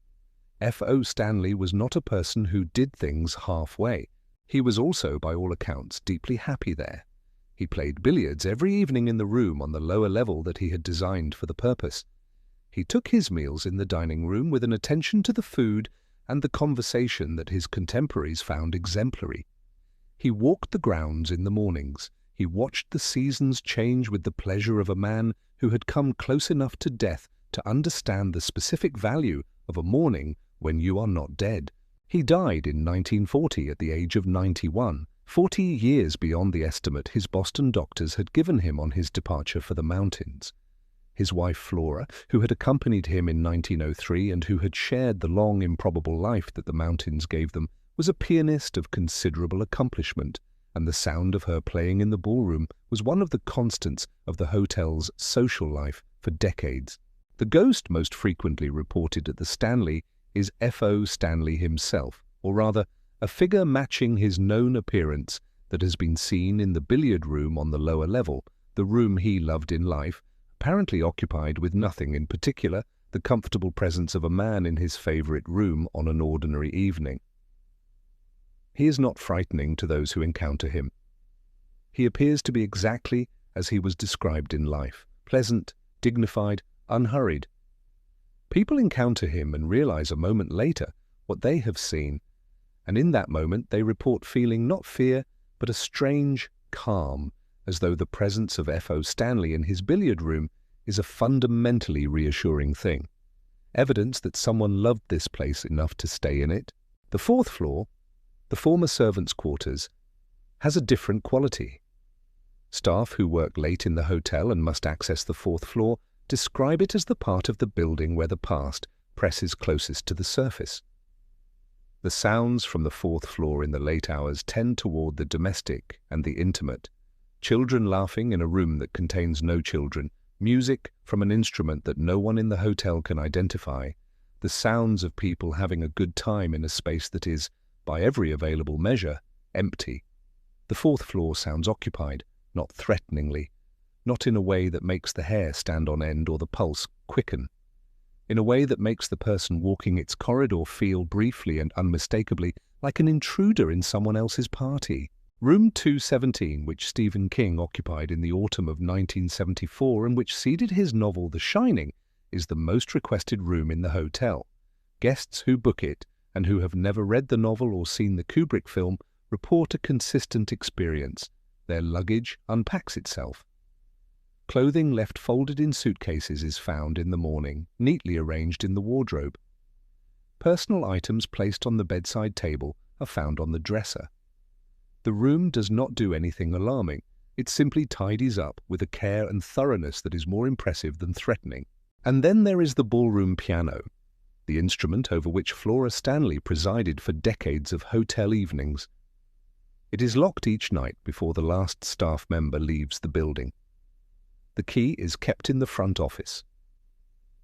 [SPEAKER 1] F.O. Stanley was not a person who did things halfway. He was also, by all accounts, deeply happy there. He played billiards every evening in the room on the lower level that he had designed for the purpose. He took his meals in the dining room with an attention to the food and the conversation that his contemporaries found exemplary. He walked the grounds in the mornings. He watched the seasons change with the pleasure of a man who had come close enough to death to understand the specific value of a morning when you are not dead. He died in 1940 at the age of 91, 40 years beyond the estimate his Boston doctors had given him on his departure for the mountains. His wife Flora, who had accompanied him in 1903 and who had shared the long, improbable life that the mountains gave them, was a pianist of considerable accomplishment, and the sound of her playing in the ballroom was one of the constants of the hotel's social life for decades. The ghost most frequently reported at the Stanley is F.O. Stanley himself, or rather, a figure matching his known appearance that has been seen in the billiard room on the lower level, the room he loved in life, apparently occupied with nothing in particular, the comfortable presence of a man in his favorite room on an ordinary evening. He is not frightening to those who encounter him. He appears to be exactly as he was described in life, pleasant, dignified, unhurried. People encounter him and realize a moment later what they have seen, and in that moment they report feeling not fear, but a strange calm, as though the presence of F.O. Stanley in his billiard room is a fundamentally reassuring thing, evidence that someone loved this place enough to stay in it. The fourth floor, the former servants' quarters, has a different quality. Staff who work late in the hotel and must access the fourth floor describe it as the part of the building where the past presses closest to the surface. The sounds from the fourth floor in the late hours tend toward the domestic and the intimate. Children laughing in a room that contains no children, music from an instrument that no one in the hotel can identify, the sounds of people having a good time in a space that is, by every available measure, empty. The fourth floor sounds occupied, not threateningly, not in a way that makes the hair stand on end or the pulse quicken, in a way that makes the person walking its corridor feel briefly and unmistakably like an intruder in someone else's party. Room 217, which Stephen King occupied in the autumn of 1974 and which seeded his novel The Shining, is the most requested room in the hotel. Guests who book it and who have never read the novel or seen the Kubrick film report a consistent experience. Their luggage unpacks itself. Clothing left folded in suitcases is found in the morning, neatly arranged in the wardrobe. Personal items placed on the bedside table are found on the dresser. The room does not do anything alarming. It simply tidies up with a care and thoroughness that is more impressive than threatening. And then there is the ballroom piano, the instrument over which Flora Stanley presided for decades of hotel evenings. It is locked each night before the last staff member leaves the building. The key is kept in the front office.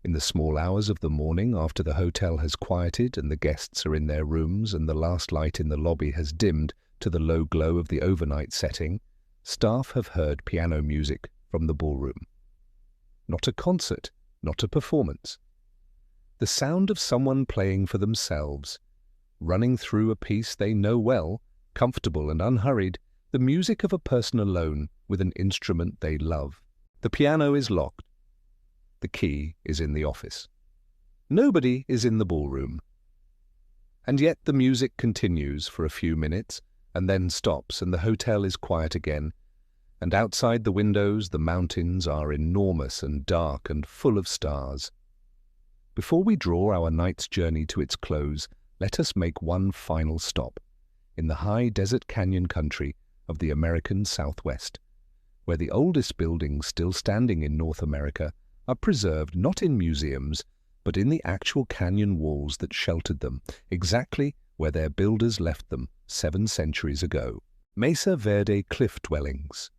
[SPEAKER 1] In the small hours of the morning, after the hotel has quieted and the guests are in their rooms and the last light in the lobby has dimmed to the low glow of the overnight setting, staff have heard piano music from the ballroom. Not a concert, not a performance. The sound of someone playing for themselves, running through a piece they know well, comfortable and unhurried, the music of a person alone with an instrument they love. The piano is locked. The key is in the office. Nobody is in the ballroom. And yet the music continues for a few minutes and then stops and the hotel is quiet again, And outside the windows, the mountains are enormous and dark and full of stars. Before we draw our night's journey to its close, let us make one final stop in the high desert canyon country of the American Southwest, where the oldest buildings still standing in North America are preserved not in museums, but in the actual canyon walls that sheltered them, exactly where their builders left them 7 centuries ago. Mesa Verde cliff dwellings.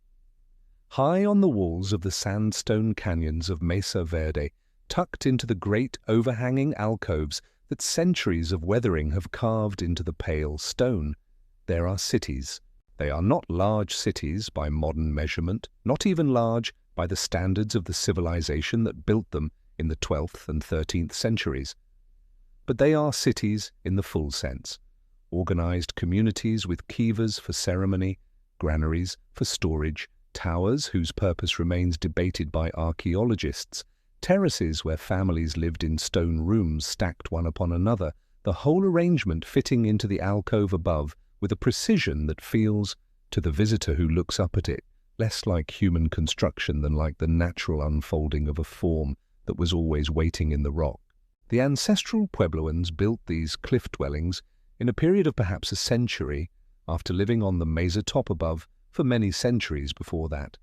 [SPEAKER 1] High on the walls of the sandstone canyons of Mesa Verde, tucked into the great overhanging alcoves that centuries of weathering have carved into the pale stone, there are cities. They are not large cities by modern measurement, not even large by the standards of the civilization that built them in the 12th and 13th centuries. But they are cities in the full sense, organized communities with kivas for ceremony, granaries for storage, towers whose purpose remains debated by archaeologists, terraces where families lived in stone rooms stacked one upon another, the whole arrangement fitting into the alcove above with a precision that feels, to the visitor who looks up at it, less like human construction than like the natural unfolding of a form that was always waiting in the rock. The ancestral Puebloans built these cliff dwellings in a period of perhaps a century after living on the mesa top above for many centuries before that.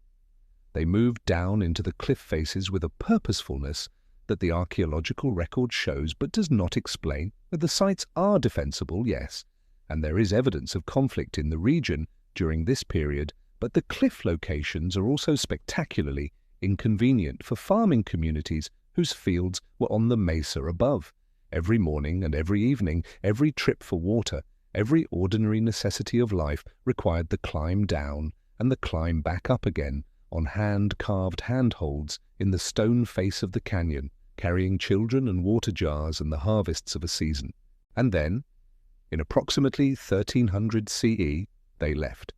[SPEAKER 1] They moved down into the cliff faces with a purposefulness that the archaeological record shows but does not explain. The sites are defensible, yes, and there is evidence of conflict in the region during this period, but the cliff locations are also spectacularly inconvenient for farming communities whose fields were on the mesa above. Every morning and every evening, every trip for water, every ordinary necessity of life required the climb down and the climb back up again on hand-carved handholds in the stone face of the canyon, carrying children and water jars and the harvests of a season. And then, in approximately 1300 CE, they left.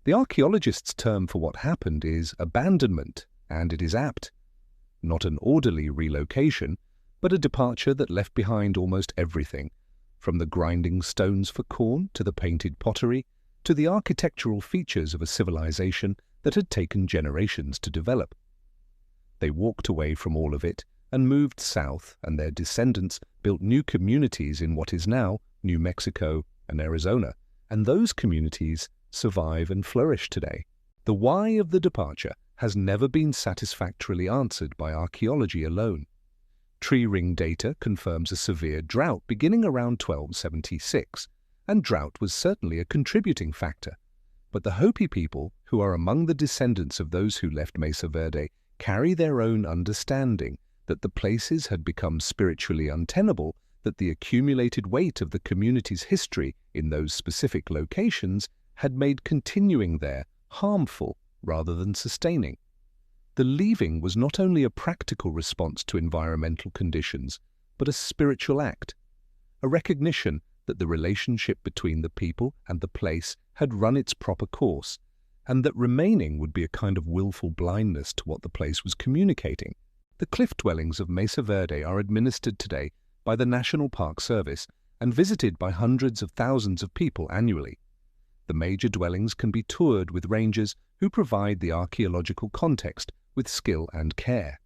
[SPEAKER 1] The archaeologists' term for what happened is abandonment, and it is apt. Not an orderly relocation, but a departure that left behind almost everything, from the grinding stones for corn to the painted pottery, to the architectural features of a civilization that had taken generations to develop. They walked away from all of it and moved south, and their descendants built new communities in what is now New Mexico and Arizona, and those communities survive and flourish today. The why of the departure has never been satisfactorily answered by archaeology alone. Tree ring data confirms a severe drought beginning around 1276, and drought was certainly a contributing factor. But the Hopi people, who are among the descendants of those who left Mesa Verde, carry their own understanding that the places had become spiritually untenable, that the accumulated weight of the community's history in those specific locations had made continuing there harmful rather than sustaining. The leaving was not only a practical response to environmental conditions, but a spiritual act, a recognition that the relationship between the people and the place had run its proper course, and that remaining would be a kind of willful blindness to what the place was communicating. The cliff dwellings of Mesa Verde are administered today by the National Park Service and visited by hundreds of thousands of people annually. The major dwellings can be toured with rangers who provide the archaeological context with skill and care.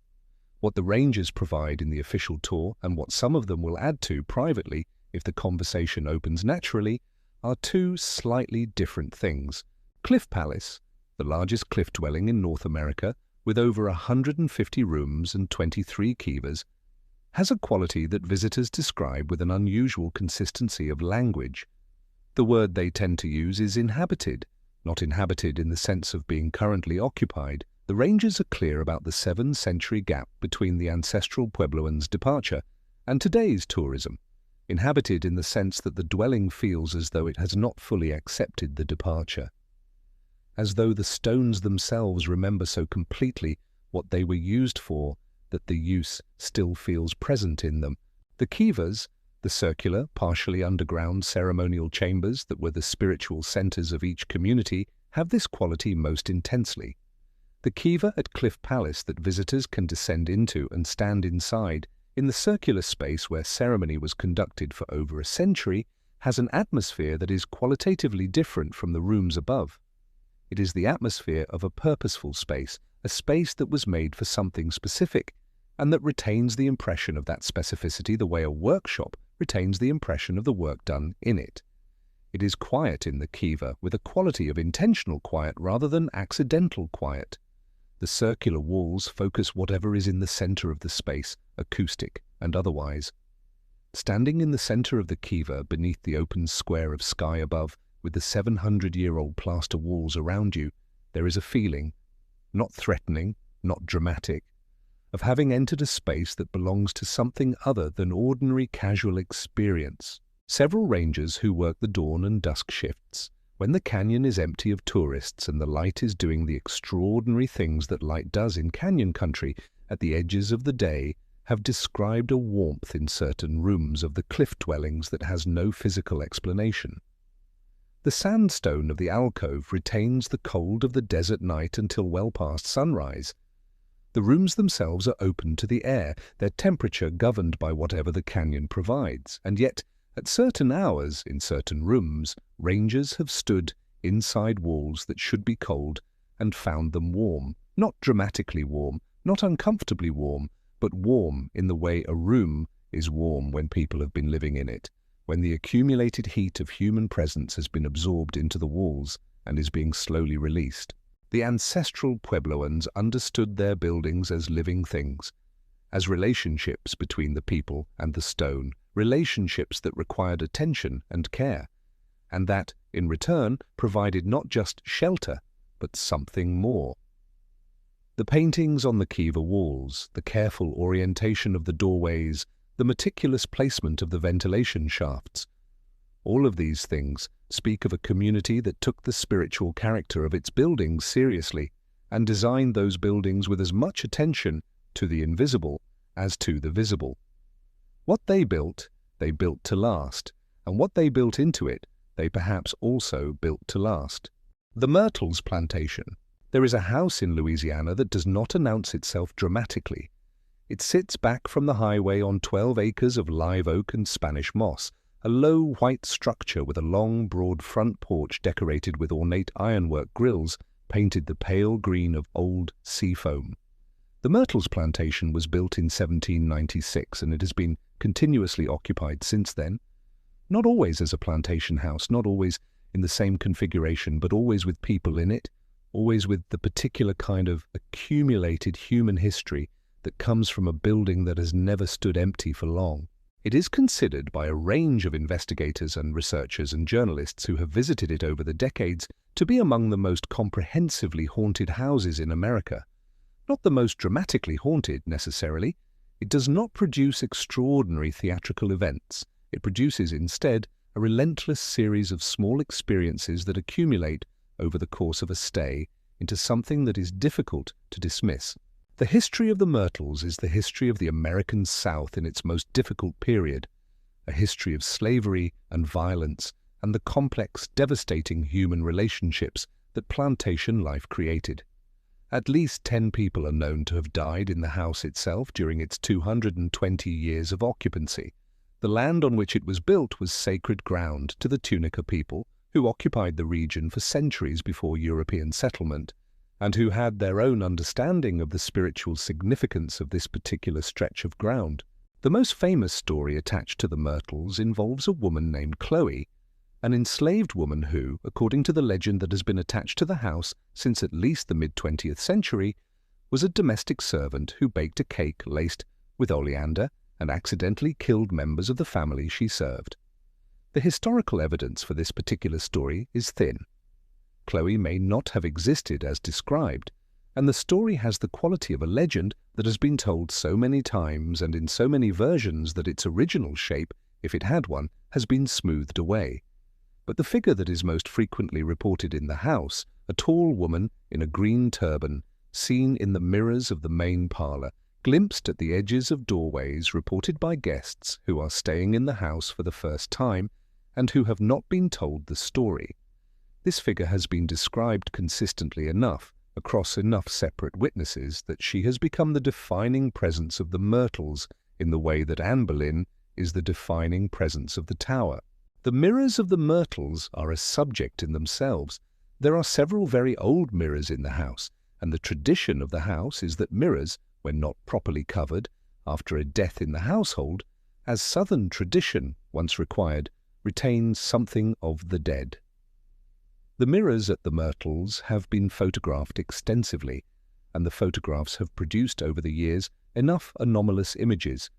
[SPEAKER 1] What the rangers provide in the official tour and what some of them will add to privately if the conversation opens naturally are two slightly different things. Cliff Palace, the largest cliff dwelling in North America with over 150 rooms and 23 kivas, has a quality that visitors describe with an unusual consistency of language. The word they tend to use is inhabited, not inhabited in the sense of being currently occupied. The rangers are clear about the 7-century gap between the ancestral Puebloans' departure and today's tourism, inhabited in the sense that the dwelling feels as though it has not fully accepted the departure, as though the stones themselves remember so completely what they were used for that the use still feels present in them. The kivas, the circular, partially underground ceremonial chambers that were the spiritual centers of each community, have this quality most intensely. The kiva at Cliff Palace that visitors can descend into and stand inside, in the circular space where ceremony was conducted for over a century, has an atmosphere that is qualitatively different from the rooms above. It is the atmosphere of a purposeful space, a space that was made for something specific, and that retains the impression of that specificity the way a workshop retains the impression of the work done in it. It is quiet in the kiva, with a quality of intentional quiet rather than accidental quiet. The circular walls focus whatever is in the center of the space, acoustic and otherwise. Standing in the center of the kiva, beneath the open square of sky above, with the 700-year-old plaster walls around you, there is a feeling, not threatening, not dramatic, of having entered a space that belongs to something other than ordinary casual experience. Several rangers who work the dawn and dusk shifts, when the canyon is empty of tourists and the light is doing the extraordinary things that light does in canyon country at the edges of the day, have described a warmth in certain rooms of the cliff dwellings that has no physical explanation. The sandstone of the alcove retains the cold of the desert night until well past sunrise. The rooms themselves are open to the air, their temperature governed by whatever the canyon provides, and yet, at certain hours, in certain rooms, rangers have stood inside walls that should be cold and found them warm, not dramatically warm, not uncomfortably warm, but warm in the way a room is warm when people have been living in it, when the accumulated heat of human presence has been absorbed into the walls and is being slowly released. The ancestral Puebloans understood their buildings as living things, as relationships between the people and the stone, relationships that required attention and care, and that, in return, provided not just shelter, but something more. The paintings on the kiva walls, the careful orientation of the doorways, the meticulous placement of the ventilation shafts, all of these things speak of a community that took the spiritual character of its buildings seriously and designed those buildings with as much attention to the invisible as to the visible. What they built to last, and what they built into it, they perhaps also built to last. The Myrtles Plantation. There is a house in Louisiana that does not announce itself dramatically. It sits back from the highway on 12 acres of live oak and Spanish moss, a low white structure with a long, broad front porch decorated with ornate ironwork grills painted the pale green of old sea foam. The Myrtles Plantation was built in 1796, and it has been continuously occupied since then. Not always as a plantation house, not always in the same configuration, but always with people in it, always with the particular kind of accumulated human history that comes from a building that has never stood empty for long. It is considered by a range of investigators and researchers and journalists who have visited it over the decades to be among the most comprehensively haunted houses in America. Not the most dramatically haunted, necessarily. It does not produce extraordinary theatrical events. It produces, instead, a relentless series of small experiences that accumulate over the course of a stay into something that is difficult to dismiss. The history of the Myrtles is the history of the American South in its most difficult period, a history of slavery and violence and the complex, devastating human relationships that plantation life created. At least 10 people are known to have died in the house itself during its 220 years of occupancy. The land on which it was built was sacred ground to the Tunica people, who occupied the region for centuries before European settlement, and who had their own understanding of the spiritual significance of this particular stretch of ground. The most famous story attached to the Myrtles involves a woman named Chloe, an enslaved woman who, according to the legend that has been attached to the house since at least the mid-20th century, was a domestic servant who baked a cake laced with oleander and accidentally killed members of the family she served. The historical evidence for this particular story is thin. Chloe may not have existed as described, and the story has the quality of a legend that has been told so many times and in so many versions that its original shape, if it had one, has been smoothed away. But the figure that is most frequently reported in the house, a tall woman in a green turban, seen in the mirrors of the main parlor, glimpsed at the edges of doorways, reported by guests who are staying in the house for the first time and who have not been told the story. This figure has been described consistently enough, across enough separate witnesses, that she has become the defining presence of the Myrtles in the way that Anne Boleyn is the defining presence of the Tower. The mirrors of the Myrtles are a subject in themselves. There are several very old mirrors in the house, and the tradition of the house is that mirrors, when not properly covered, after a death in the household, as Southern tradition once required, retains something of the dead. The mirrors at the Myrtles have been photographed extensively, and the photographs have produced over the years enough anomalous images,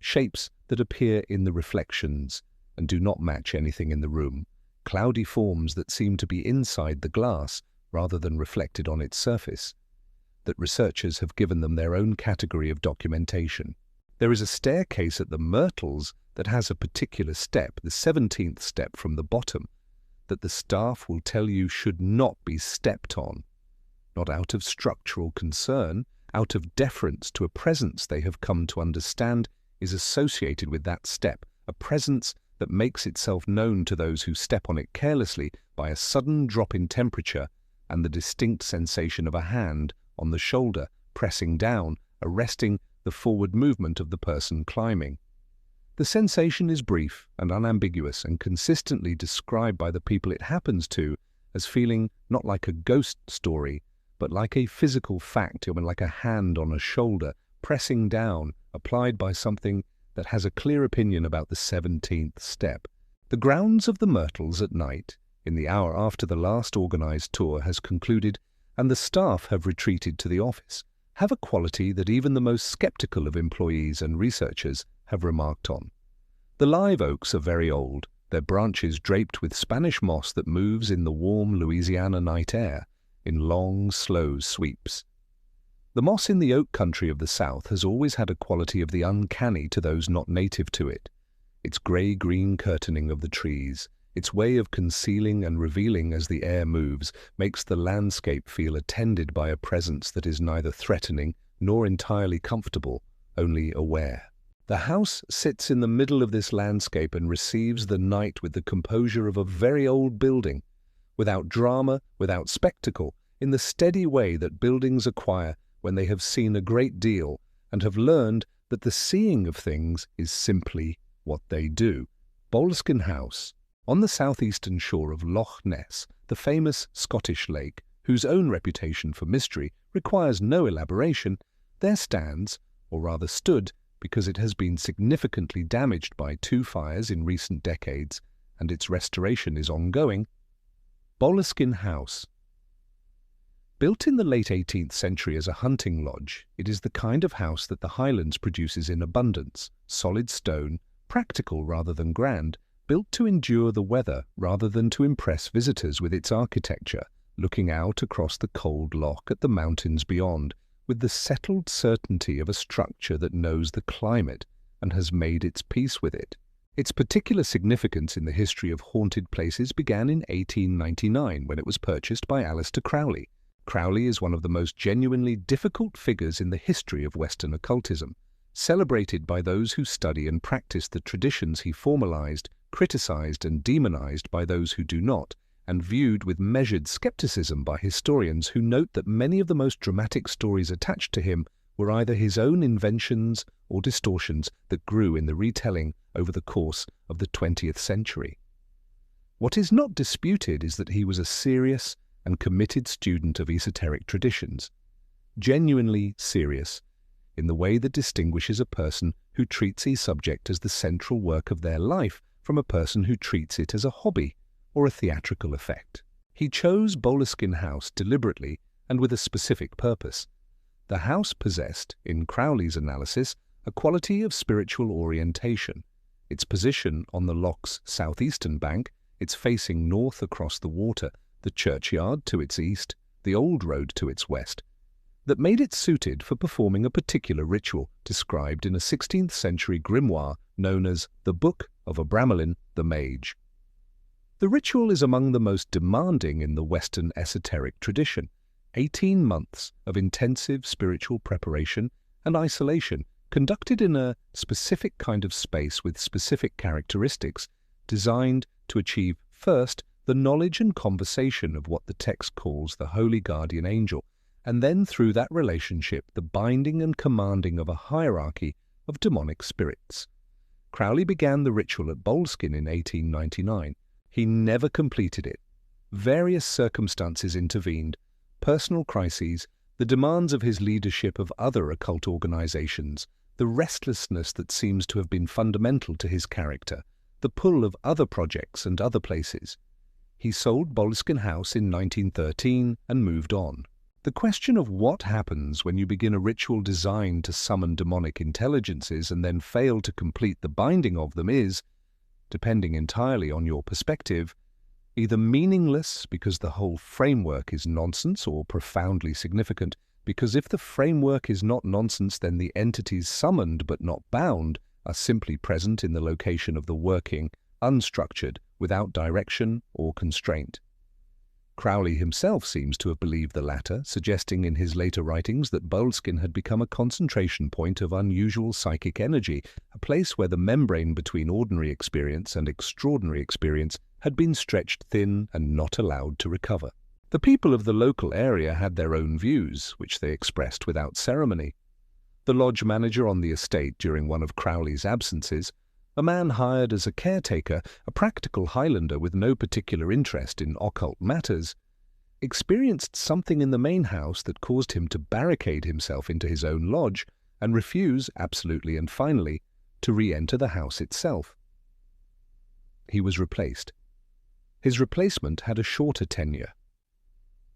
[SPEAKER 1] shapes that appear in the reflections and do not match anything in the room, cloudy forms that seem to be inside the glass rather than reflected on its surface, that researchers have given them their own category of documentation. There is a staircase at the Myrtles that has a particular step, the 17th step from the bottom, that the staff will tell you should not be stepped on, not out of structural concern, out of deference to a presence they have come to understand is associated with that step, a presence that makes itself known to those who step on it carelessly by a sudden drop in temperature and the distinct sensation of a hand on the shoulder pressing down, arresting the forward movement of the person climbing. The sensation is brief and unambiguous and consistently described by the people it happens to as feeling not like a ghost story, but like a physical fact, like a hand on a shoulder, pressing down, applied by something that has a clear opinion about the 17th step. The grounds of the Myrtles at night, in the hour after the last organised tour has concluded and the staff have retreated to the office, have a quality that even the most sceptical of employees and researchers have remarked on. The live oaks are very old, their branches draped with Spanish moss that moves in the warm Louisiana night air, in long, slow sweeps. The moss in the oak country of the South has always had a quality of the uncanny to those not native to it. Its grey-green curtaining of the trees, its way of concealing and revealing as the air moves, makes the landscape feel attended by a presence that is neither threatening nor entirely comfortable, only aware. The house sits in the middle of this landscape and receives the night with the composure of a very old building, without drama, without spectacle, in the steady way that buildings acquire when they have seen a great deal and have learned that the seeing of things is simply what they do. Boleskine House, on the southeastern shore of Loch Ness, the famous Scottish lake, whose own reputation for mystery requires no elaboration, there stands, or rather stood, because it has been significantly damaged by 2 fires in recent decades, and its restoration is ongoing. Boleskine House. Built in the late 18th century as a hunting lodge, it is the kind of house that the Highlands produces in abundance, solid stone, practical rather than grand, built to endure the weather rather than to impress visitors with its architecture, looking out across the cold loch at the mountains beyond, with the settled certainty of a structure that knows the climate and has made its peace with it. Its particular significance in the history of haunted places began in 1899 when it was purchased by Aleister Crowley. Crowley is one of the most genuinely difficult figures in the history of Western occultism, celebrated by those who study and practice the traditions he formalized, criticized and demonized by those who do not, and viewed with measured skepticism by historians who note that many of the most dramatic stories attached to him were either his own inventions or distortions that grew in the retelling over the course of the 20th century. What is not disputed is that he was a serious and committed student of esoteric traditions, genuinely serious, in the way that distinguishes a person who treats a subject as the central work of their life from a person who treats it as a hobby or a theatrical effect. He chose Boleskine House deliberately and with a specific purpose. The house possessed, in Crowley's analysis, a quality of spiritual orientation. Its position on the loch's southeastern bank, its facing north across the water, the churchyard to its east, the old road to its west, that made it suited for performing a particular ritual described in a 16th century grimoire known as the Book of Abramelin the Mage. The ritual is among the most demanding in the Western esoteric tradition. 18 months of intensive spiritual preparation and isolation conducted in a specific kind of space with specific characteristics designed to achieve first the knowledge and conversation of what the text calls the holy guardian angel, and then through that relationship the binding and commanding of a hierarchy of demonic spirits. Crowley began the ritual at Boleskine in 1899. He never completed it. Various circumstances intervened: personal crises, the demands of his leadership of other occult organizations, the restlessness that seems to have been fundamental to his character, the pull of other projects and other places. He sold Boleskine House in 1913 and moved on. The question of what happens when you begin a ritual designed to summon demonic intelligences and then fail to complete the binding of them is, depending entirely on your perspective, either meaningless because the whole framework is nonsense, or profoundly significant because if the framework is not nonsense, then the entities summoned but not bound are simply present in the location of the working, unstructured, without direction or constraint. Crowley himself seems to have believed the latter, suggesting in his later writings that Boleskine had become a concentration point of unusual psychic energy, a place where the membrane between ordinary experience and extraordinary experience had been stretched thin and not allowed to recover. The people of the local area had their own views, which they expressed without ceremony. The lodge manager on the estate during one of Crowley's absences, a man hired as a caretaker, a practical Highlander with no particular interest in occult matters, experienced something in the main house that caused him to barricade himself into his own lodge and refuse, absolutely and finally, to re-enter the house itself. He was replaced. His replacement had a shorter tenure.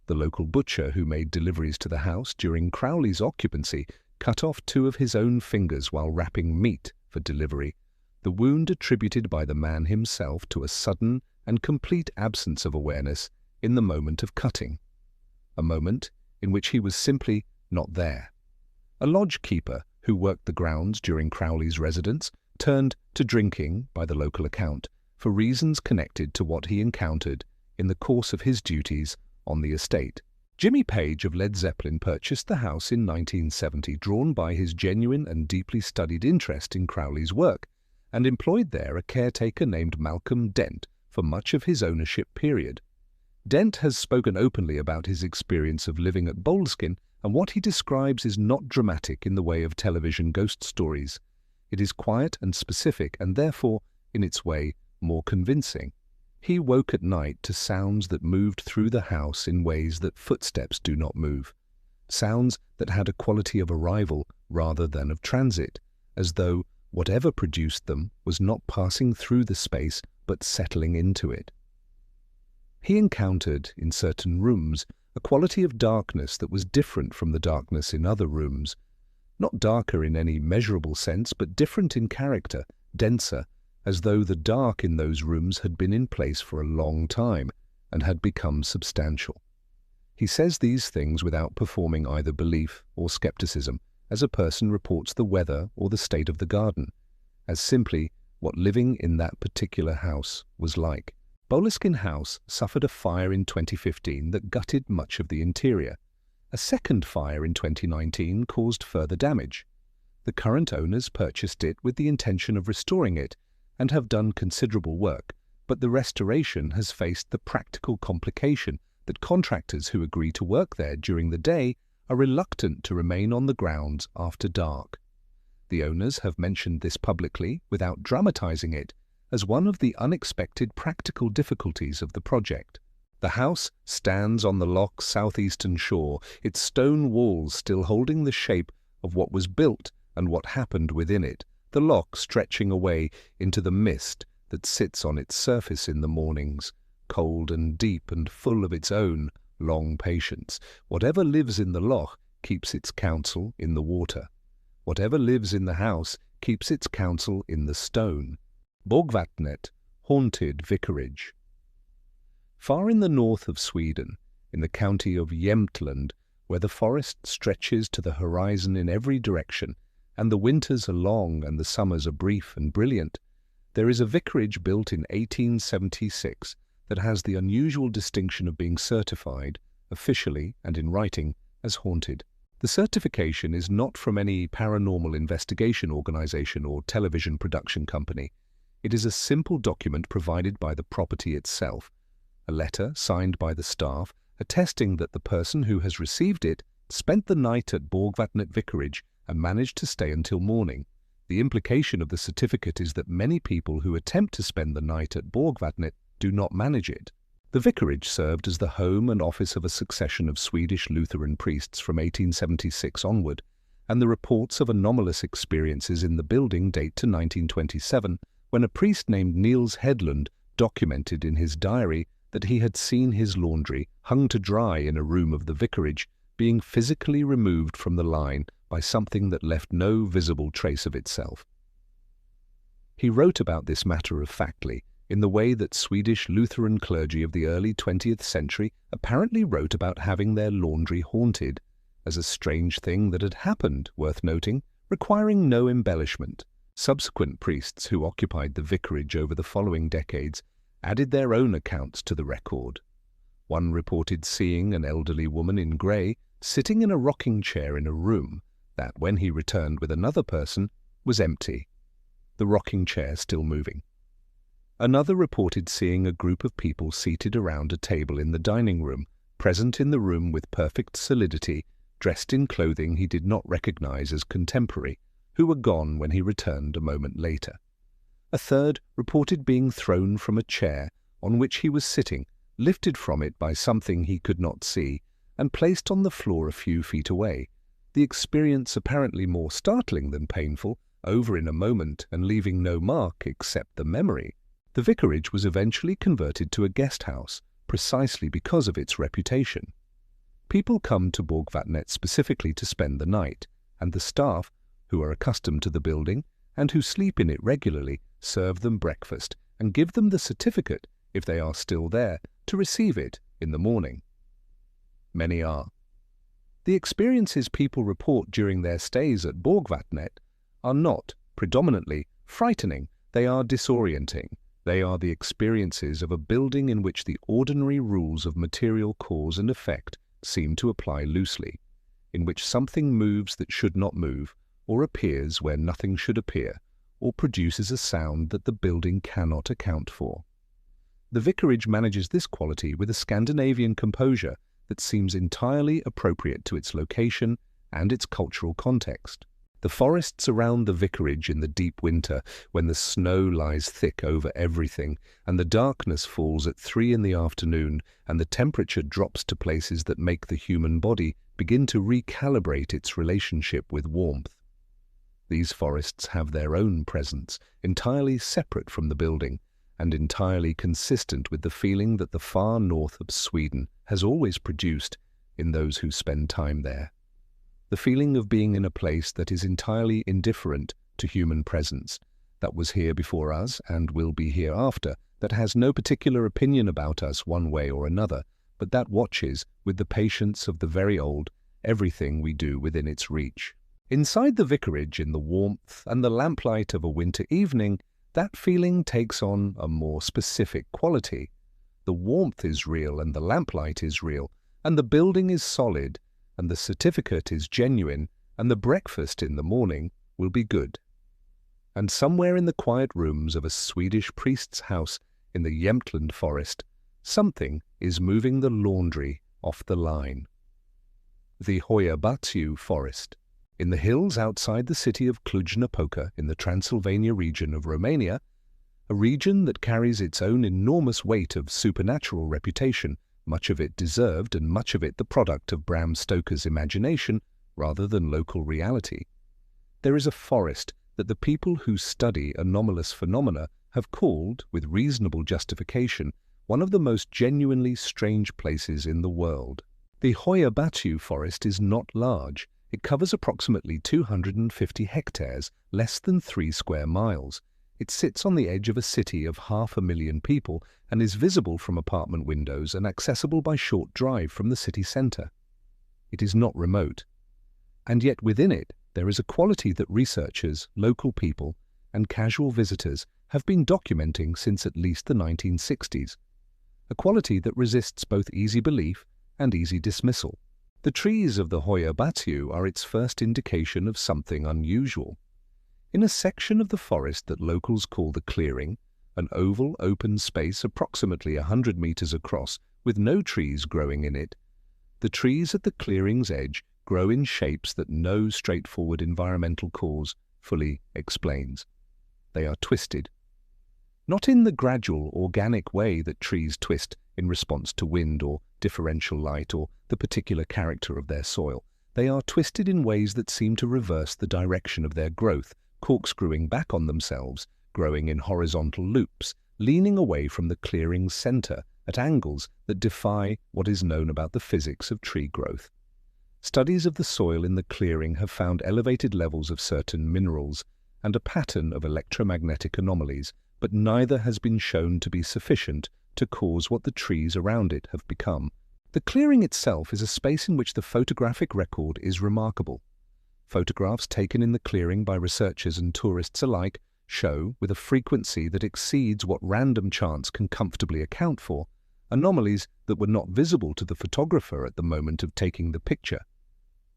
[SPEAKER 1] The local butcher who made deliveries to the house during Crowley's occupancy cut off 2 of his own fingers while wrapping meat for delivery, the wound attributed by the man himself to a sudden and complete absence of awareness in the moment of cutting, a moment in which he was simply not there. A lodge keeper who worked the grounds during Crowley's residence turned to drinking, by the local account, for reasons connected to what he encountered in the course of his duties on the estate. Jimmy Page of Led Zeppelin purchased the house in 1970, drawn by his genuine and deeply studied interest in Crowley's work, and employed there a caretaker named Malcolm Dent for much of his ownership period. Dent has spoken openly about his experience of living at Boleskine, and what he describes is not dramatic in the way of television ghost stories. It is quiet and specific, and therefore, in its way, more convincing. He woke at night to sounds that moved through the house in ways that footsteps do not move, sounds that had a quality of arrival rather than of transit, as though whatever produced them was not passing through the space but settling into it. He encountered, in certain rooms, a quality of darkness that was different from the darkness in other rooms. Not darker in any measurable sense, but different in character, denser, as though the dark in those rooms had been in place for a long time and had become substantial. He says these things without performing either belief or skepticism, as a person reports the weather or the state of the garden, as simply what living in that particular house was like. Boleskine House suffered a fire in 2015 that gutted much of the interior. A second fire in 2019 caused further damage. The current owners purchased it with the intention of restoring it and have done considerable work, but the restoration has faced the practical complication that contractors who agree to work there during the day are reluctant to remain on the grounds after dark. The owners have mentioned this publicly, without dramatizing it, as one of the unexpected practical difficulties of the project. The house stands on the loch's southeastern shore, its stone walls still holding the shape of what was built and what happened within it, the loch stretching away into the mist that sits on its surface in the mornings, cold and deep and full of its own long patience. Whatever lives in the loch keeps its counsel in the water. Whatever lives in the house keeps its counsel in the stone. Borgvattnet, haunted vicarage. Far in the north of Sweden, in the county of Jämtland, where the forest stretches to the horizon in every direction, and the winters are long and the summers are brief and brilliant, there is a vicarage built in 1876 that has the unusual distinction of being certified, officially and in writing, as haunted. The certification is not from any paranormal investigation organization or television production company. It is a simple document provided by the property itself, a letter signed by the staff attesting that the person who has received it spent the night at Borgvattnet Vicarage and managed to stay until morning. The implication of the certificate is that many people who attempt to spend the night at Borgvattnet do not manage it. The vicarage served as the home and office of a succession of Swedish Lutheran priests from 1876 onward, and the reports of anomalous experiences in the building date to 1927, when a priest named Niels Hedlund documented in his diary that he had seen his laundry, hung to dry in a room of the vicarage, being physically removed from the line by something that left no visible trace of itself. He wrote about this matter-of-factly, in the way that Swedish Lutheran clergy of the early 20th century apparently wrote about having their laundry haunted, as a strange thing that had happened, worth noting, requiring no embellishment. Subsequent priests who occupied the vicarage over the following decades added their own accounts to the record. One reported seeing an elderly woman in grey sitting in a rocking chair in a room that, when he returned with another person, was empty, the rocking chair still moving. Another reported seeing a group of people seated around a table in the dining room, present in the room with perfect solidity, dressed in clothing he did not recognize as contemporary, who were gone when he returned a moment later. A third reported being thrown from a chair on which he was sitting, lifted from it by something he could not see, and placed on the floor a few feet away, the experience apparently more startling than painful, over in a moment and leaving no mark except the memory. The vicarage was eventually converted to a guest house, precisely because of its reputation. People come to Borgvatnet specifically to spend the night, and the staff, who are accustomed to the building and who sleep in it regularly, serve them breakfast and give them the certificate, if they are still there, to receive it in the morning. Many are. The experiences people report during their stays at Borgvatnet are not, predominantly, frightening. They are disorienting. They are the experiences of a building in which the ordinary rules of material cause and effect seem to apply loosely, in which something moves that should not move, or appears where nothing should appear, or produces a sound that the building cannot account for. The vicarage manages this quality with a Scandinavian composure that seems entirely appropriate to its location and its cultural context. The forests around the vicarage in the deep winter, when the snow lies thick over everything, and the darkness falls at 3 in the afternoon, and the temperature drops to places that make the human body begin to recalibrate its relationship with warmth. These forests have their own presence, entirely separate from the building, and entirely consistent with the feeling that the far north of Sweden has always produced in those who spend time there. The feeling of being in a place that is entirely indifferent to human presence, that was here before us and will be hereafter, that has no particular opinion about us one way or another, but that watches, with the patience of the very old, everything we do within its reach. Inside the vicarage, in the warmth and the lamplight of a winter evening, that feeling takes on a more specific quality. The warmth is real and the lamplight is real, and the building is solid, and the certificate is genuine, and the breakfast in the morning will be good. And somewhere in the quiet rooms of a Swedish priest's house in the Jämtland forest, something is moving the laundry off the line. The Hoia-Baciu forest. In the hills outside the city of Cluj-Napoca in the Transylvania region of Romania, a region that carries its own enormous weight of supernatural reputation, much of it deserved and much of it the product of Bram Stoker's imagination rather than local reality. There is a forest that the people who study anomalous phenomena have called, with reasonable justification, one of the most genuinely strange places in the world. The Hoia-Baciu forest is not large. It covers approximately 250 hectares, less than 3 square miles. It sits on the edge of a city of 500,000 people and is visible from apartment windows and accessible by short drive from the city centre. It is not remote. And yet within it there is a quality that researchers, local people, and casual visitors have been documenting since at least the 1960s. A quality that resists both easy belief and easy dismissal. The trees of the Hoia-Baciu are its first indication of something unusual. In a section of the forest that locals call the clearing, an oval open space approximately 100 meters across with no trees growing in it, the trees at the clearing's edge grow in shapes that no straightforward environmental cause fully explains. They are twisted. Not in the gradual, organic way that trees twist in response to wind or differential light or the particular character of their soil. They are twisted in ways that seem to reverse the direction of their growth, corkscrewing back on themselves, growing in horizontal loops, leaning away from the clearing's center at angles that defy what is known about the physics of tree growth. Studies of the soil in the clearing have found elevated levels of certain minerals and a pattern of electromagnetic anomalies, but neither has been shown to be sufficient to cause what the trees around it have become. The clearing itself is a space in which the photographic record is remarkable. Photographs taken in the clearing by researchers and tourists alike show, with a frequency that exceeds what random chance can comfortably account for, anomalies that were not visible to the photographer at the moment of taking the picture.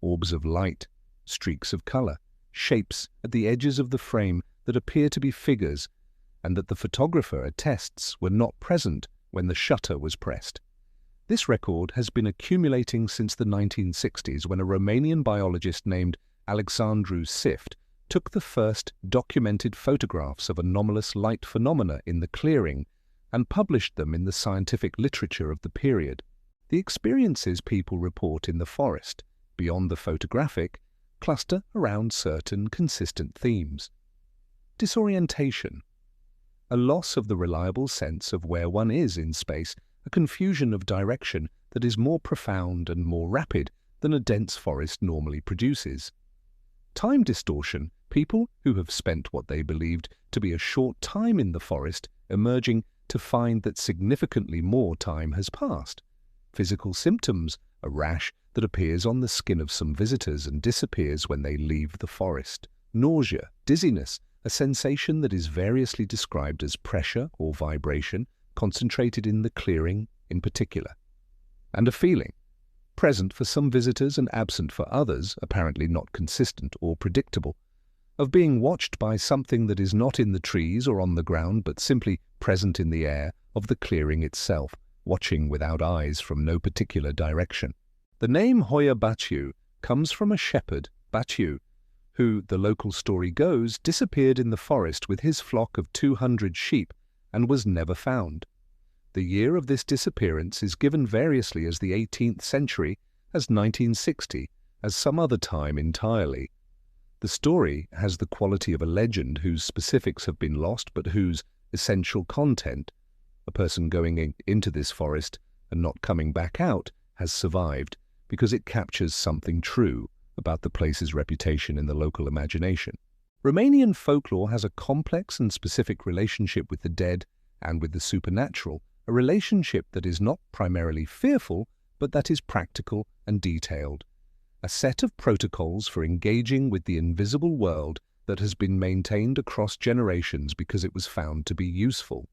[SPEAKER 1] Orbs of light, streaks of color, shapes at the edges of the frame that appear to be figures and that the photographer attests were not present when the shutter was pressed. This record has been accumulating since the 1960s, when a Romanian biologist named Alexandru Sift took the first documented photographs of anomalous light phenomena in the clearing and published them in the scientific literature of the period. The experiences people report in the forest, beyond the photographic, cluster around certain consistent themes. Disorientation, a loss of the reliable sense of where one is in space, a confusion of direction that is more profound and more rapid than a dense forest normally produces. Time distortion, people who have spent what they believed to be a short time in the forest emerging to find that significantly more time has passed. Physical symptoms, a rash that appears on the skin of some visitors and disappears when they leave the forest. Nausea, dizziness, a sensation that is variously described as pressure or vibration, concentrated in the clearing in particular. And a feeling, present for some visitors and absent for others, apparently not consistent or predictable, of being watched by something that is not in the trees or on the ground but simply present in the air of the clearing itself, watching without eyes from no particular direction. The name Hoia Baciu comes from a shepherd, Baciu, who, the local story goes, disappeared in the forest with his flock of 200 sheep and was never found. The year of this disappearance is given variously as the 18th century, as 1960, as some other time entirely. The story has the quality of a legend whose specifics have been lost but whose essential content, a person going into this forest and not coming back out, has survived because it captures something true about the place's reputation in the local imagination. Romanian folklore has a complex and specific relationship with the dead and with the supernatural, a relationship that is not primarily fearful, but that is practical and detailed. A set of protocols for engaging with the invisible world that has been maintained across generations because it was found to be useful.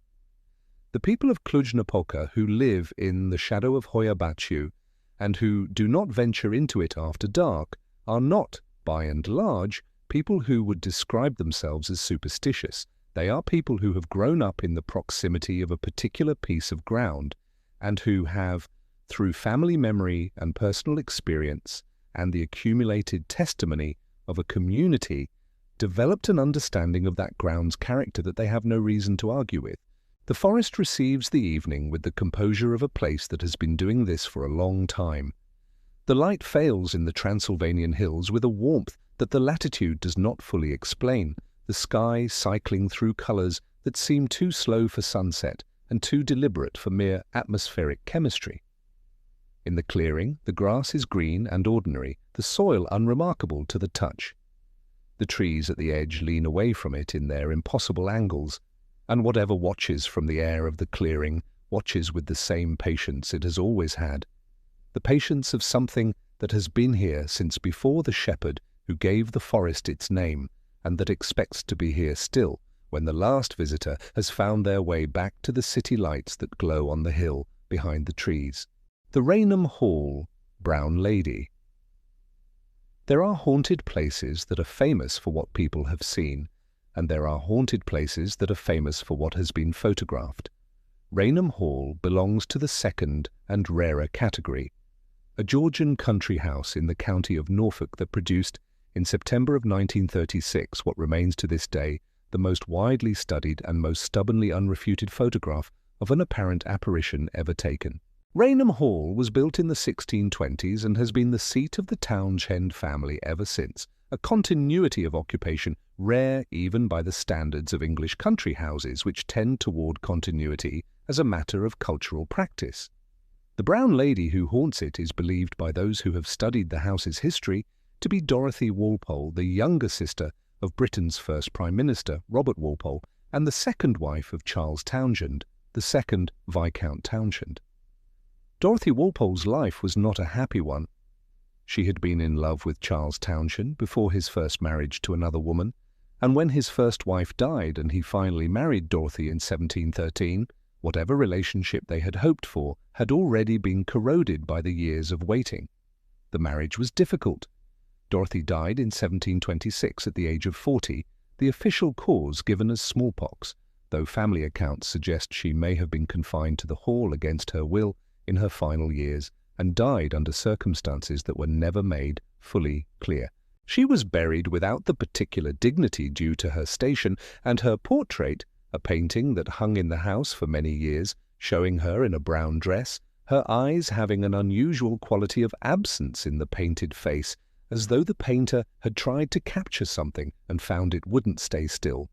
[SPEAKER 1] The people of Cluj-Napoca who live in the shadow of Hoia Baciu and who do not venture into it after dark are not, by and large, people who would describe themselves as superstitious. They are people who have grown up in the proximity of a particular piece of ground and who have, through family memory and personal experience and the accumulated testimony of a community, developed an understanding of that ground's character that they have no reason to argue with. The forest receives the evening with the composure of a place that has been doing this for a long time. The light fails in the Transylvanian hills with a warmth that the latitude does not fully explain, the sky cycling through colors that seem too slow for sunset and too deliberate for mere atmospheric chemistry. In the clearing, the grass is green and ordinary, the soil unremarkable to the touch. The trees at the edge lean away from it in their impossible angles, and whatever watches from the air of the clearing watches with the same patience it has always had, the patience of something that has been here since before the shepherd who gave the forest its name, and that expects to be here still when the last visitor has found their way back to the city lights that glow on the hill behind the trees. The Rainham Hall, Brown Lady. There are haunted places that are famous for what people have seen, and there are haunted places that are famous for what has been photographed. Rainham Hall belongs to the second and rarer category, a Georgian country house in the county of Norfolk that produced, in September of 1936, what remains to this day the most widely studied and most stubbornly unrefuted photograph of an apparent apparition ever taken. Rainham Hall was built in the 1620s and has been the seat of the Townshend family ever since, a continuity of occupation rare even by the standards of English country houses, which tend toward continuity as a matter of cultural practice. The brown lady who haunts it is believed by those who have studied the house's history to be Dorothy Walpole, the younger sister of Britain's first Prime Minister, Robert Walpole, and the second wife of Charles Townshend, the second Viscount Townshend. Dorothy Walpole's life was not a happy one. She had been in love with Charles Townshend before his first marriage to another woman, and when his first wife died and he finally married Dorothy in 1713, whatever relationship they had hoped for had already been corroded by the years of waiting. The marriage was difficult. Dorothy died in 1726 at the age of 40, the official cause given as smallpox, though family accounts suggest she may have been confined to the hall against her will in her final years and died under circumstances that were never made fully clear. She was buried without the particular dignity due to her station, and her portrait, a painting that hung in the house for many years, showing her in a brown dress, her eyes having an unusual quality of absence in the painted face, as though the painter had tried to capture something and found it wouldn't stay still,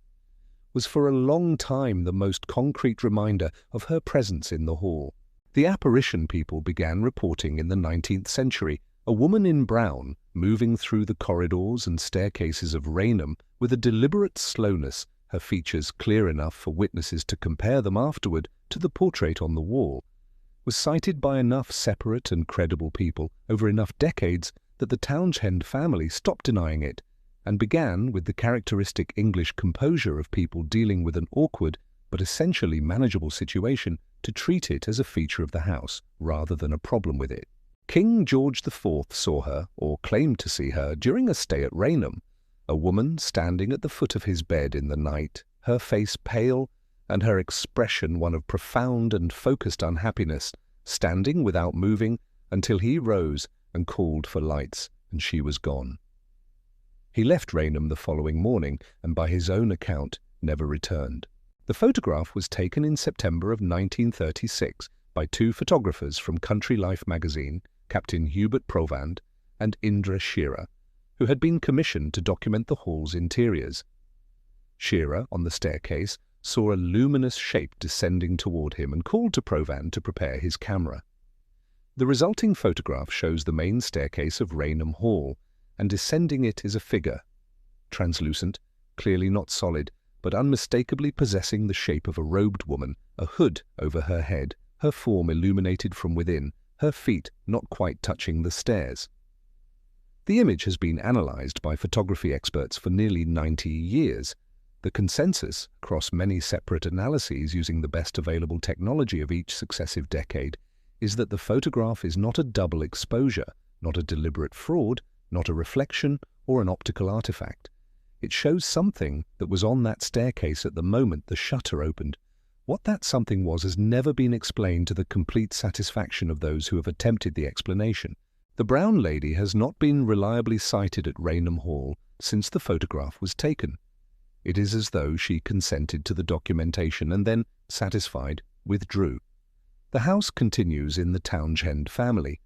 [SPEAKER 1] was for a long time the most concrete reminder of her presence in the hall. The apparition people began reporting in the 19th century, a woman in brown moving through the corridors and staircases of Rainham with a deliberate slowness, her features clear enough for witnesses to compare them afterward to the portrait on the wall, was cited by enough separate and credible people over enough decades that the Townshend family stopped denying it and began, with the characteristic English composure of people dealing with an awkward but essentially manageable situation, to treat it as a feature of the house rather than a problem with it. King George IV saw her, or claimed to see her, during a stay at Rainham, a woman standing at the foot of his bed in the night, her face pale and her expression one of profound and focused unhappiness, standing without moving until he rose and called for lights, and she was gone. He left Rainham the following morning and, by his own account, never returned. The photograph was taken in September of 1936 by two photographers from Country Life magazine, Captain Hubert Provand and Indra Shearer, who had been commissioned to document the hall's interiors. Shearer, on the staircase, saw a luminous shape descending toward him and called to Provand to prepare his camera. The resulting photograph shows the main staircase of Rainham Hall, and descending it is a figure, translucent, clearly not solid, but unmistakably possessing the shape of a robed woman, a hood over her head, her form illuminated from within, her feet not quite touching the stairs. The image has been analyzed by photography experts for nearly 90 years. The consensus, across many separate analyses using the best available technology of each successive decade, is that the photograph is not a double exposure, not a deliberate fraud, not a reflection or an optical artifact. It shows something that was on that staircase at the moment the shutter opened. What that something was has never been explained to the complete satisfaction of those who have attempted the explanation. The brown lady has not been reliably sighted at Rainham Hall since the photograph was taken. It is as though she consented to the documentation and then, satisfied, withdrew. The house continues in the Townshend family.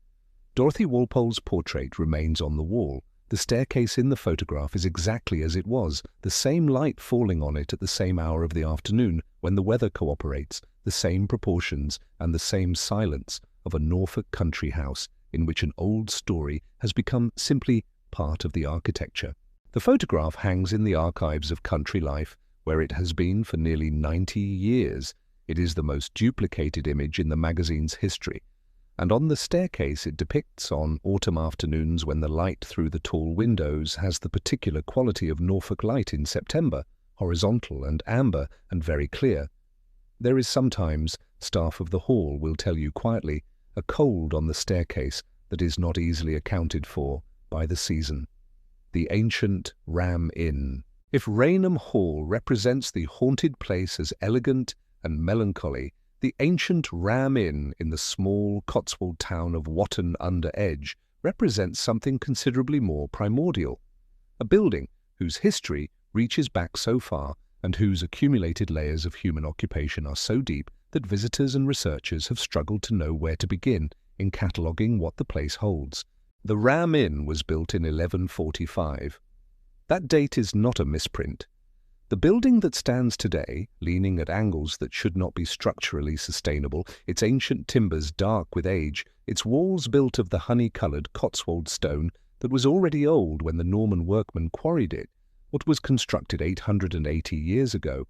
[SPEAKER 1] Dorothy Walpole's portrait remains on the wall. The staircase in the photograph is exactly as it was, the same light falling on it at the same hour of the afternoon when the weather cooperates, the same proportions and the same silence of a Norfolk country house in which an old story has become simply part of the architecture. The photograph hangs in the archives of Country Life, where it has been for nearly 90 years. It is the most duplicated image in the magazine's history, and on the staircase it depicts, on autumn afternoons when the light through the tall windows has the particular quality of Norfolk light in September, horizontal and amber and very clear. There is sometimes, staff of the hall will tell you quietly, a cold on the staircase that is not easily accounted for by the season. The ancient Ram Inn. If Rainham Hall represents the haunted place as elegant and melancholy, the ancient Ram Inn in the small Cotswold town of Watton-under-Edge represents something considerably more primordial, a building whose history reaches back so far and whose accumulated layers of human occupation are so deep that visitors and researchers have struggled to know where to begin in cataloguing what the place holds. The Ram Inn was built in 1145. That date is not a misprint. The building that stands today, leaning at angles that should not be structurally sustainable, its ancient timbers dark with age, its walls built of the honey-coloured Cotswold stone that was already old when the Norman workmen quarried it, what was constructed 880 years ago.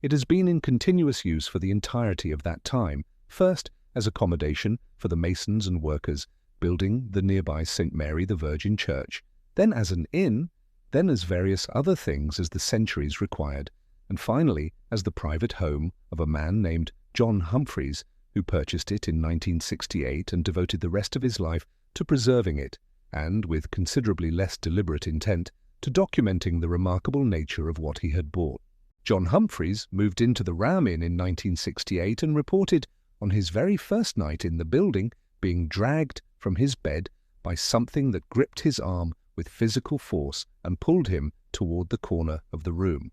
[SPEAKER 1] It has been in continuous use for the entirety of that time, first as accommodation for the masons and workers building the nearby St. Mary the Virgin Church, then as an inn, then as various other things as the centuries required, and finally as the private home of a man named John Humphreys, who purchased it in 1968 and devoted the rest of his life to preserving it, and, with considerably less deliberate intent, to documenting the remarkable nature of what he had bought. John Humphreys moved into the Ram Inn in 1968 and reported, on his very first night in the building, being dragged from his bed by something that gripped his arm with physical force and pulled him toward the corner of the room.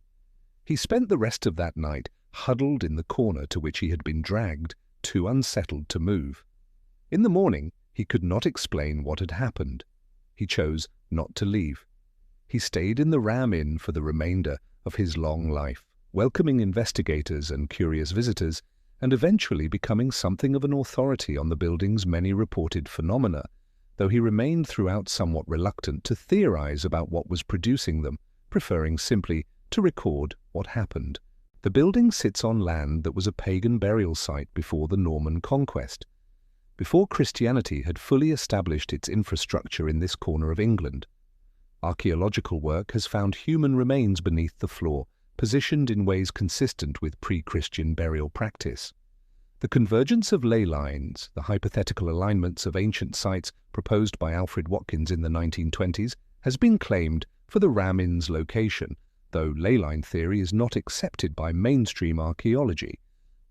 [SPEAKER 1] He spent the rest of that night huddled in the corner to which he had been dragged, too unsettled to move. In the morning, he could not explain what had happened. He chose not to leave. He stayed in the Ram Inn for the remainder of his long life, welcoming investigators and curious visitors, and eventually becoming something of an authority on the building's many reported phenomena, though he remained throughout somewhat reluctant to theorize about what was producing them, preferring simply to record what happened. The building sits on land that was a pagan burial site before the Norman conquest, before Christianity had fully established its infrastructure in this corner of England. Archaeological work has found human remains beneath the floor, positioned in ways consistent with pre-Christian burial practice. The convergence of ley lines, the hypothetical alignments of ancient sites proposed by Alfred Watkins in the 1920s, has been claimed for the Ram Inn's location, though ley line theory is not accepted by mainstream archaeology.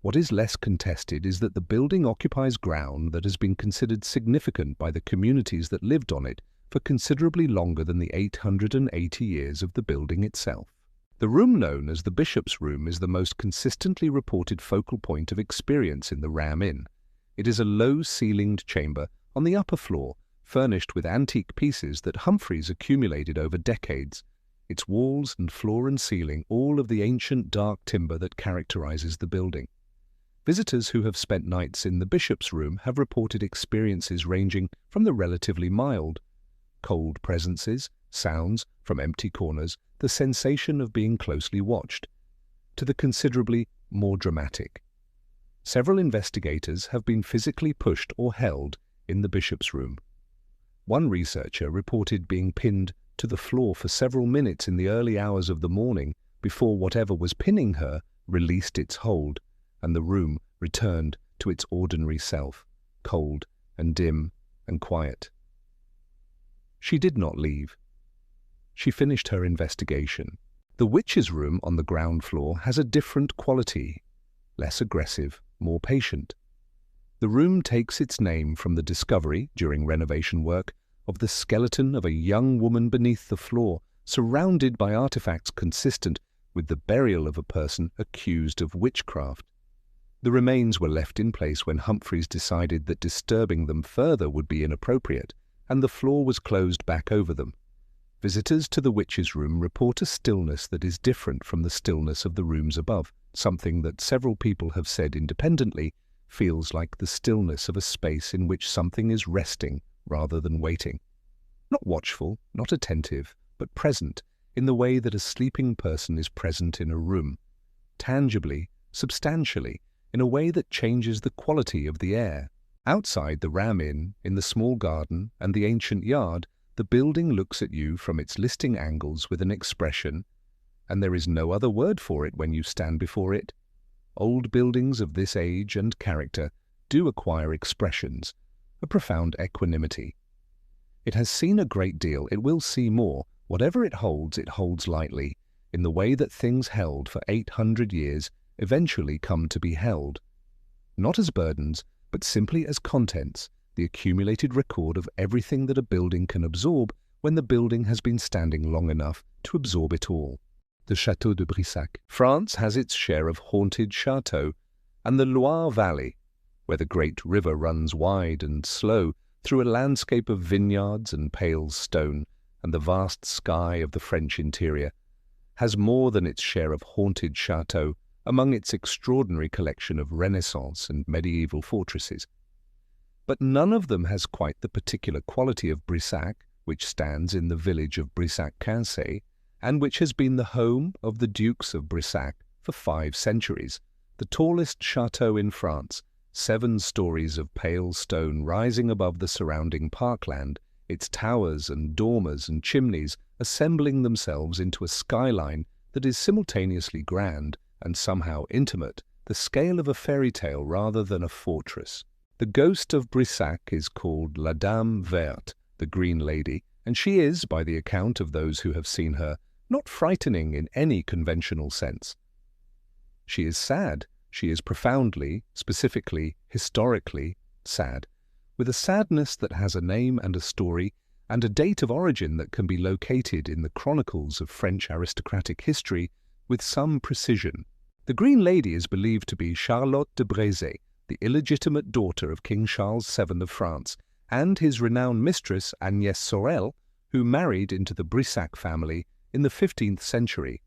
[SPEAKER 1] What is less contested is that the building occupies ground that has been considered significant by the communities that lived on it for considerably longer than the 880 years of the building itself. The room known as the Bishop's Room is the most consistently reported focal point of experience in the Ram Inn. It is a low-ceilinged chamber on the upper floor, furnished with antique pieces that Humphreys accumulated over decades. Its walls and floor and ceiling all of the ancient dark timber that characterizes the building. Visitors who have spent nights in the Bishop's Room have reported experiences ranging from the relatively mild, cold presences, sounds from empty corners, the sensation of being closely watched, to the considerably more dramatic. Several investigators have been physically pushed or held in the Bishop's Room. One researcher reported being pinned to the floor for several minutes in the early hours of the morning before whatever was pinning her released its hold, and the room returned to its ordinary self, cold and dim and quiet. She did not leave. She finished her investigation. The Witch's Room on the ground floor has a different quality, less aggressive, more patient. The room takes its name from the discovery, during renovation work, of the skeleton of a young woman beneath the floor, surrounded by artifacts consistent with the burial of a person accused of witchcraft. The remains were left in place when Humphreys decided that disturbing them further would be inappropriate, and the floor was closed back over them. Visitors to the Witch's Room report a stillness that is different from the stillness of the rooms above, something that several people have said independently feels like the stillness of a space in which something is resting rather than waiting. Not watchful, not attentive, but present in the way that a sleeping person is present in a room, tangibly, substantially, in a way that changes the quality of the air. Outside the Ram Inn, in the small garden and the ancient yard, the building looks at you from its listing angles with an expression, and there is no other word for it when you stand before it. Old buildings of this age and character do acquire expressions, a profound equanimity. It has seen a great deal, it will see more. Whatever it holds lightly, in the way that things held for 800 years eventually come to be held. Not as burdens, but simply as contents, the accumulated record of everything that a building can absorb when the building has been standing long enough to absorb it all. The Château de Brissac. France has its share of haunted chateaux, and the Loire Valley, where the great river runs wide and slow through a landscape of vineyards and pale stone, and the vast sky of the French interior, has more than its share of haunted chateaux among its extraordinary collection of Renaissance and medieval fortresses. But none of them has quite the particular quality of Brissac, which stands in the village of Brissac-Quincey, and which has been the home of the Dukes of Brissac for 5 centuries, the tallest chateau in France, 7 stories of pale stone rising above the surrounding parkland, its towers and dormers and chimneys assembling themselves into a skyline that is simultaneously grand and somehow intimate, the scale of a fairy tale rather than a fortress. The ghost of Brissac is called La Dame Verte, the Green Lady, and she is, by the account of those who have seen her, not frightening in any conventional sense. She is sad. She is profoundly, specifically, historically sad, with a sadness that has a name and a story and a date of origin that can be located in the chronicles of French aristocratic history with some precision. The Green Lady is believed to be Charlotte de Brézé, the illegitimate daughter of King Charles VII of France, and his renowned mistress Agnès Sorel, who married into the Brissac family in the 15th century.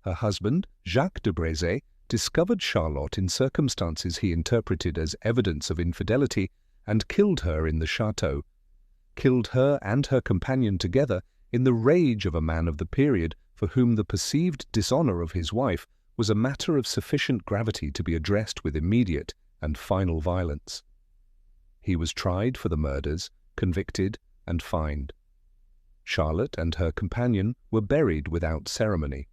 [SPEAKER 1] Her husband, Jacques de Brézé, discovered Charlotte in circumstances he interpreted as evidence of infidelity and killed her in the chateau. Killed her and her companion together in the rage of a man of the period for whom the perceived dishonour of his wife was a matter of sufficient gravity to be addressed with immediate and final violence. He was tried for the murders, convicted, and fined. Charlotte and her companion were buried without ceremony,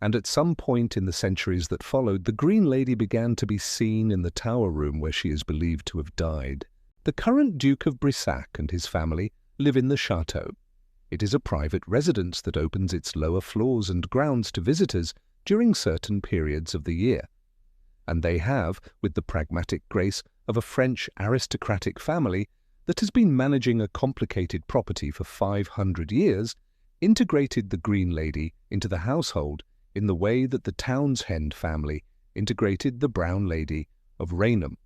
[SPEAKER 1] and at some point in the centuries that followed, the Green Lady began to be seen in the tower room where she is believed to have died. The current Duke of Brissac and his family live in the chateau. It is a private residence that opens its lower floors and grounds to visitors during certain periods of the year, and they have, with the pragmatic grace of a French aristocratic family that has been managing a complicated property for 500 years, integrated the Green Lady into the household in the way that the Townshend family integrated the Brown Lady of Raynham,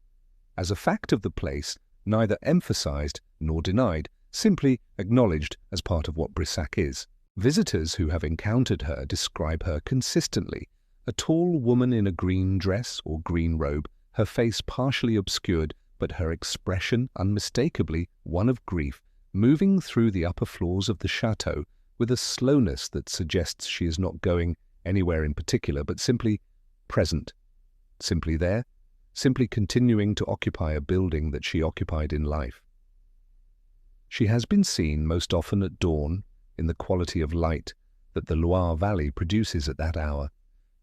[SPEAKER 1] as a fact of the place, neither emphasized nor denied, simply acknowledged as part of what Brissac is. Visitors who have encountered her describe her consistently, a tall woman in a green dress or green robe, her face partially obscured, but her expression unmistakably one of grief, moving through the upper floors of the chateau with a slowness that suggests she is not going anywhere in particular, but simply present, simply there, simply continuing to occupy a building that she occupied in life. She has been seen most often at dawn in the quality of light that the Loire Valley produces at that hour,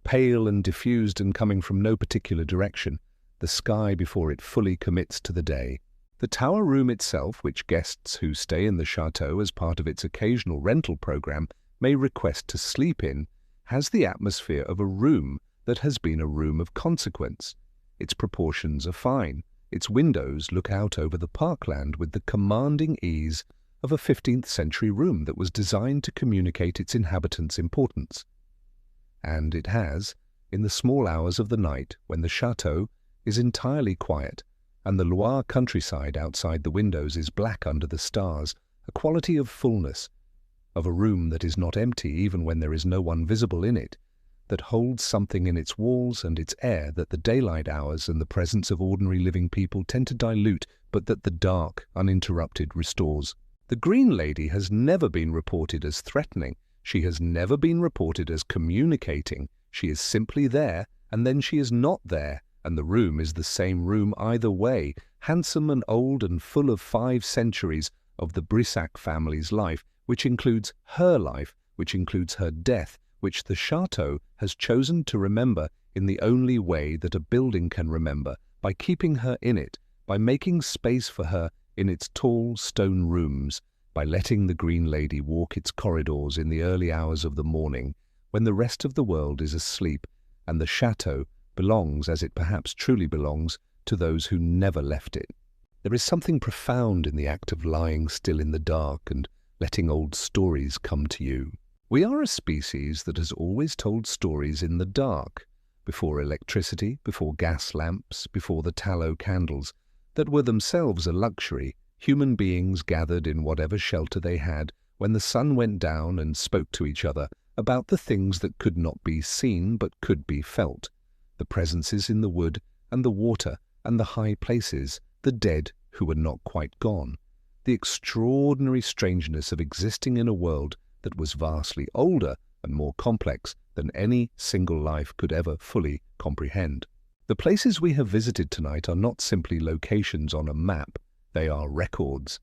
[SPEAKER 1] pale and diffused and coming from no particular direction, the sky before it fully commits to the day. The tower room itself, which guests who stay in the chateau as part of its occasional rental program may request to sleep in, has the atmosphere of a room that has been a room of consequence. Its proportions are fine. Its windows look out over the parkland with the commanding ease of a 15th century room that was designed to communicate its inhabitants' importance. And it has, in the small hours of the night when the chateau is entirely quiet and the Loire countryside outside the windows is black under the stars, a quality of fullness, of a room that is not empty even when there is no one visible in it, that holds something in its walls and its air that the daylight hours and the presence of ordinary living people tend to dilute, but that the dark, uninterrupted, restores. The Green Lady has never been reported as threatening. She has never been reported as communicating. She is simply there, and then she is not there, and the room is the same room either way, handsome and old and full of 5 centuries of the Brissac family's life, which includes her life, which includes her death, which the chateau has chosen to remember in the only way that a building can remember, by keeping her in it, by making space for her in its tall stone rooms, by letting the Green Lady walk its corridors in the early hours of the morning, when the rest of the world is asleep, and the chateau belongs, as it perhaps truly belongs, to those who never left it. There is something profound in the act of lying still in the dark and letting old stories come to you. We are a species that has always told stories in the dark, before electricity, before gas lamps, before the tallow candles, that were themselves a luxury, human beings gathered in whatever shelter they had when the sun went down and spoke to each other about the things that could not be seen but could be felt, the presences in the wood and the water and the high places, the dead who were not quite gone, the extraordinary strangeness of existing in a world that was vastly older and more complex than any single life could ever fully comprehend. The places we have visited tonight are not simply locations on a map, they are records.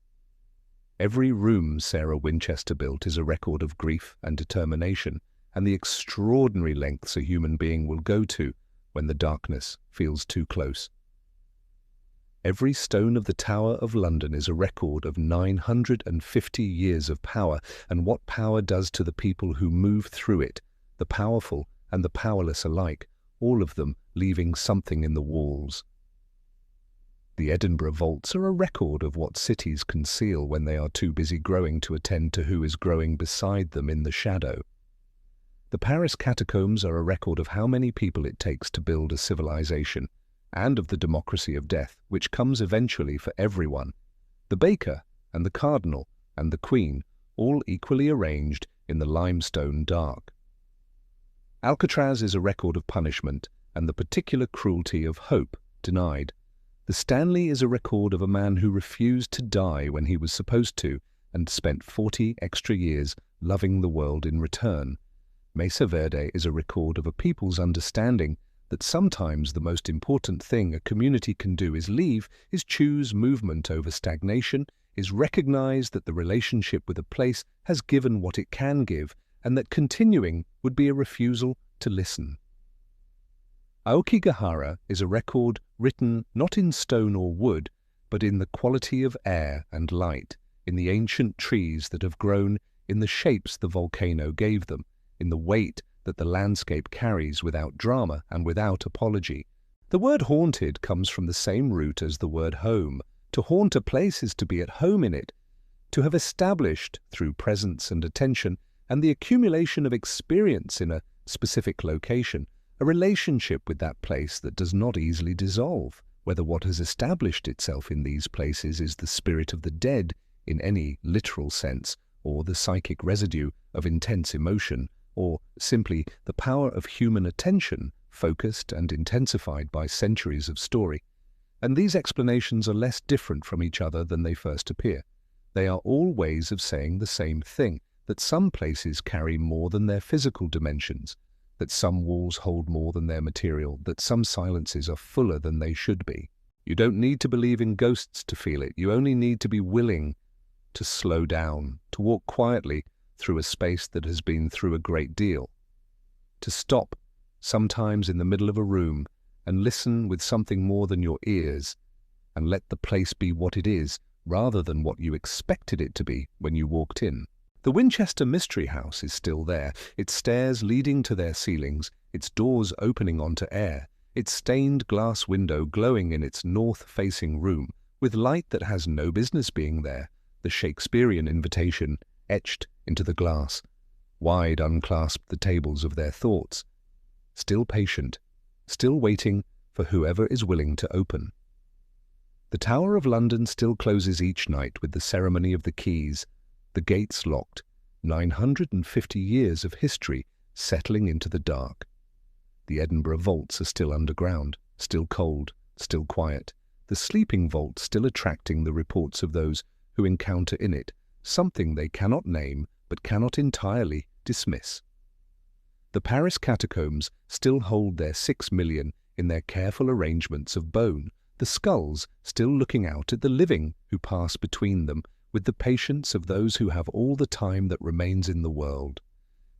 [SPEAKER 1] Every room Sarah Winchester built is a record of grief and determination, and the extraordinary lengths a human being will go to when the darkness feels too close. Every stone of the Tower of London is a record of 950 years of power, and what power does to the people who move through it, the powerful and the powerless alike, all of them leaving something in the walls. The Edinburgh vaults are a record of what cities conceal when they are too busy growing to attend to who is growing beside them in the shadow. The Paris catacombs are a record of how many people it takes to build a civilization, and of the democracy of death, which comes eventually for everyone. The baker and the cardinal and the queen, all equally arranged in the limestone dark. Alcatraz is a record of punishment and the particular cruelty of hope denied. The Stanley is a record of a man who refused to die when he was supposed to and spent 40 extra years loving the world in return. Mesa Verde is a record of a people's understanding that sometimes the most important thing a community can do is choose movement over stagnation, is recognize that the relationship with a place has given what it can give, and that continuing would be a refusal to listen. Aokigahara is a record written not in stone or wood, but in the quality of air and light, in the ancient trees that have grown, in the shapes the volcano gave them, in the weight that the landscape carries without drama and without apology. The word haunted comes from the same root as the word home. To haunt a place is to be at home in it, to have established, through presence and attention and the accumulation of experience in a specific location, a relationship with that place that does not easily dissolve, whether what has established itself in these places is the spirit of the dead in any literal sense, or the psychic residue of intense emotion, or simply the power of human attention, focused and intensified by centuries of story. And these explanations are less different from each other than they first appear. They are all ways of saying the same thing, that some places carry more than their physical dimensions, that some walls hold more than their material, that some silences are fuller than they should be. You don't need to believe in ghosts to feel it. You only need to be willing to slow down, to walk quietly through a space that has been through a great deal, to stop sometimes in the middle of a room and listen with something more than your ears, and let the place be what it is rather than what you expected it to be when you walked in. The Winchester Mystery House is still there, its stairs leading to their ceilings, its doors opening onto air, its stained glass window glowing in its north-facing room with light that has no business being there, the Shakespearean invitation etched into the glass. Wide unclasped the tables of their thoughts, still patient, still waiting for whoever is willing to open. The Tower of London still closes each night with the ceremony of the keys, the gates locked, 950 years of history settling into the dark. The Edinburgh vaults are still underground, still cold, still quiet, the sleeping vault still attracting the reports of those who encounter in it something they cannot name but cannot entirely dismiss. The Paris catacombs still hold their 6 million in their careful arrangements of bone, the skulls still looking out at the living who pass between them with the patience of those who have all the time that remains in the world.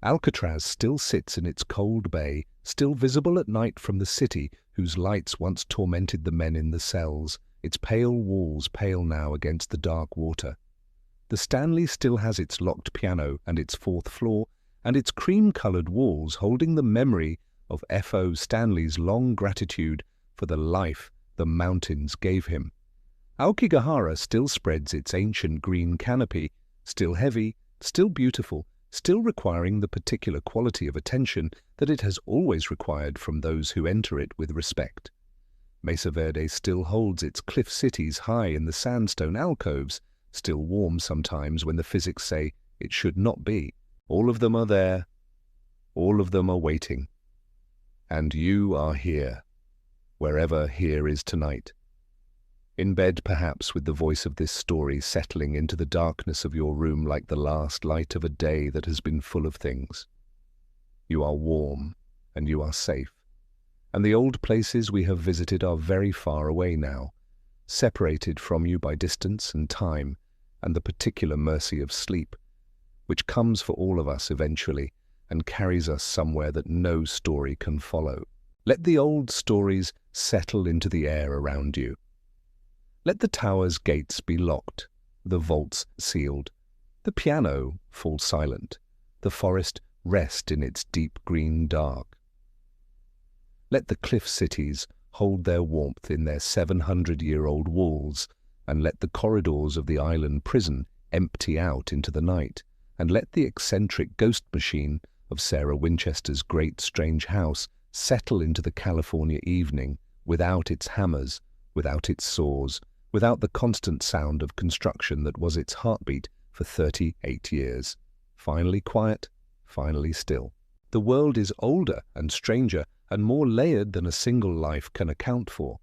[SPEAKER 1] Alcatraz still sits in its cold bay, still visible at night from the city whose lights once tormented the men in the cells, its pale walls pale now against the dark water. The Stanley still has its locked piano and its fourth floor, and its cream-coloured walls holding the memory of F.O. Stanley's long gratitude for the life the mountains gave him. Aokigahara still spreads its ancient green canopy, still heavy, still beautiful, still requiring the particular quality of attention that it has always required from those who enter it with respect. Mesa Verde still holds its cliff cities high in the sandstone alcoves, still warm sometimes when the physics say it should not be. All of them are there. All of them are waiting. And you are here, wherever here is tonight. In bed, perhaps, with the voice of this story settling into the darkness of your room like the last light of a day that has been full of things. You are warm, and you are safe. And the old places we have visited are very far away now, separated from you by distance and time and the particular mercy of sleep, which comes for all of us eventually and carries us somewhere that no story can follow. Let the old stories settle into the air around you. Let the tower's gates be locked, the vaults sealed, the piano fall silent, the forest rest in its deep green dark. Let the cliff cities hold their warmth in their 700-year-old walls, and let the corridors of the island prison empty out into the night, and let the eccentric ghost machine of Sarah Winchester's great strange house settle into the California evening without its hammers, without its saws, without the constant sound of construction that was its heartbeat for 38 years. Finally quiet, finally still. The world is older and stranger and more layered than a single life can account for.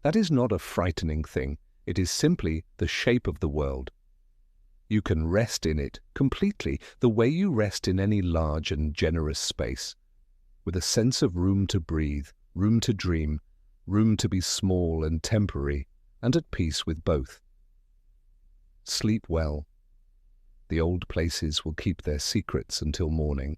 [SPEAKER 1] That is not a frightening thing. It is simply the shape of the world. You can rest in it completely, the way you rest in any large and generous space, with a sense of room to breathe, room to dream, room to be small and temporary, and at peace with both. Sleep well. The old places will keep their secrets until morning.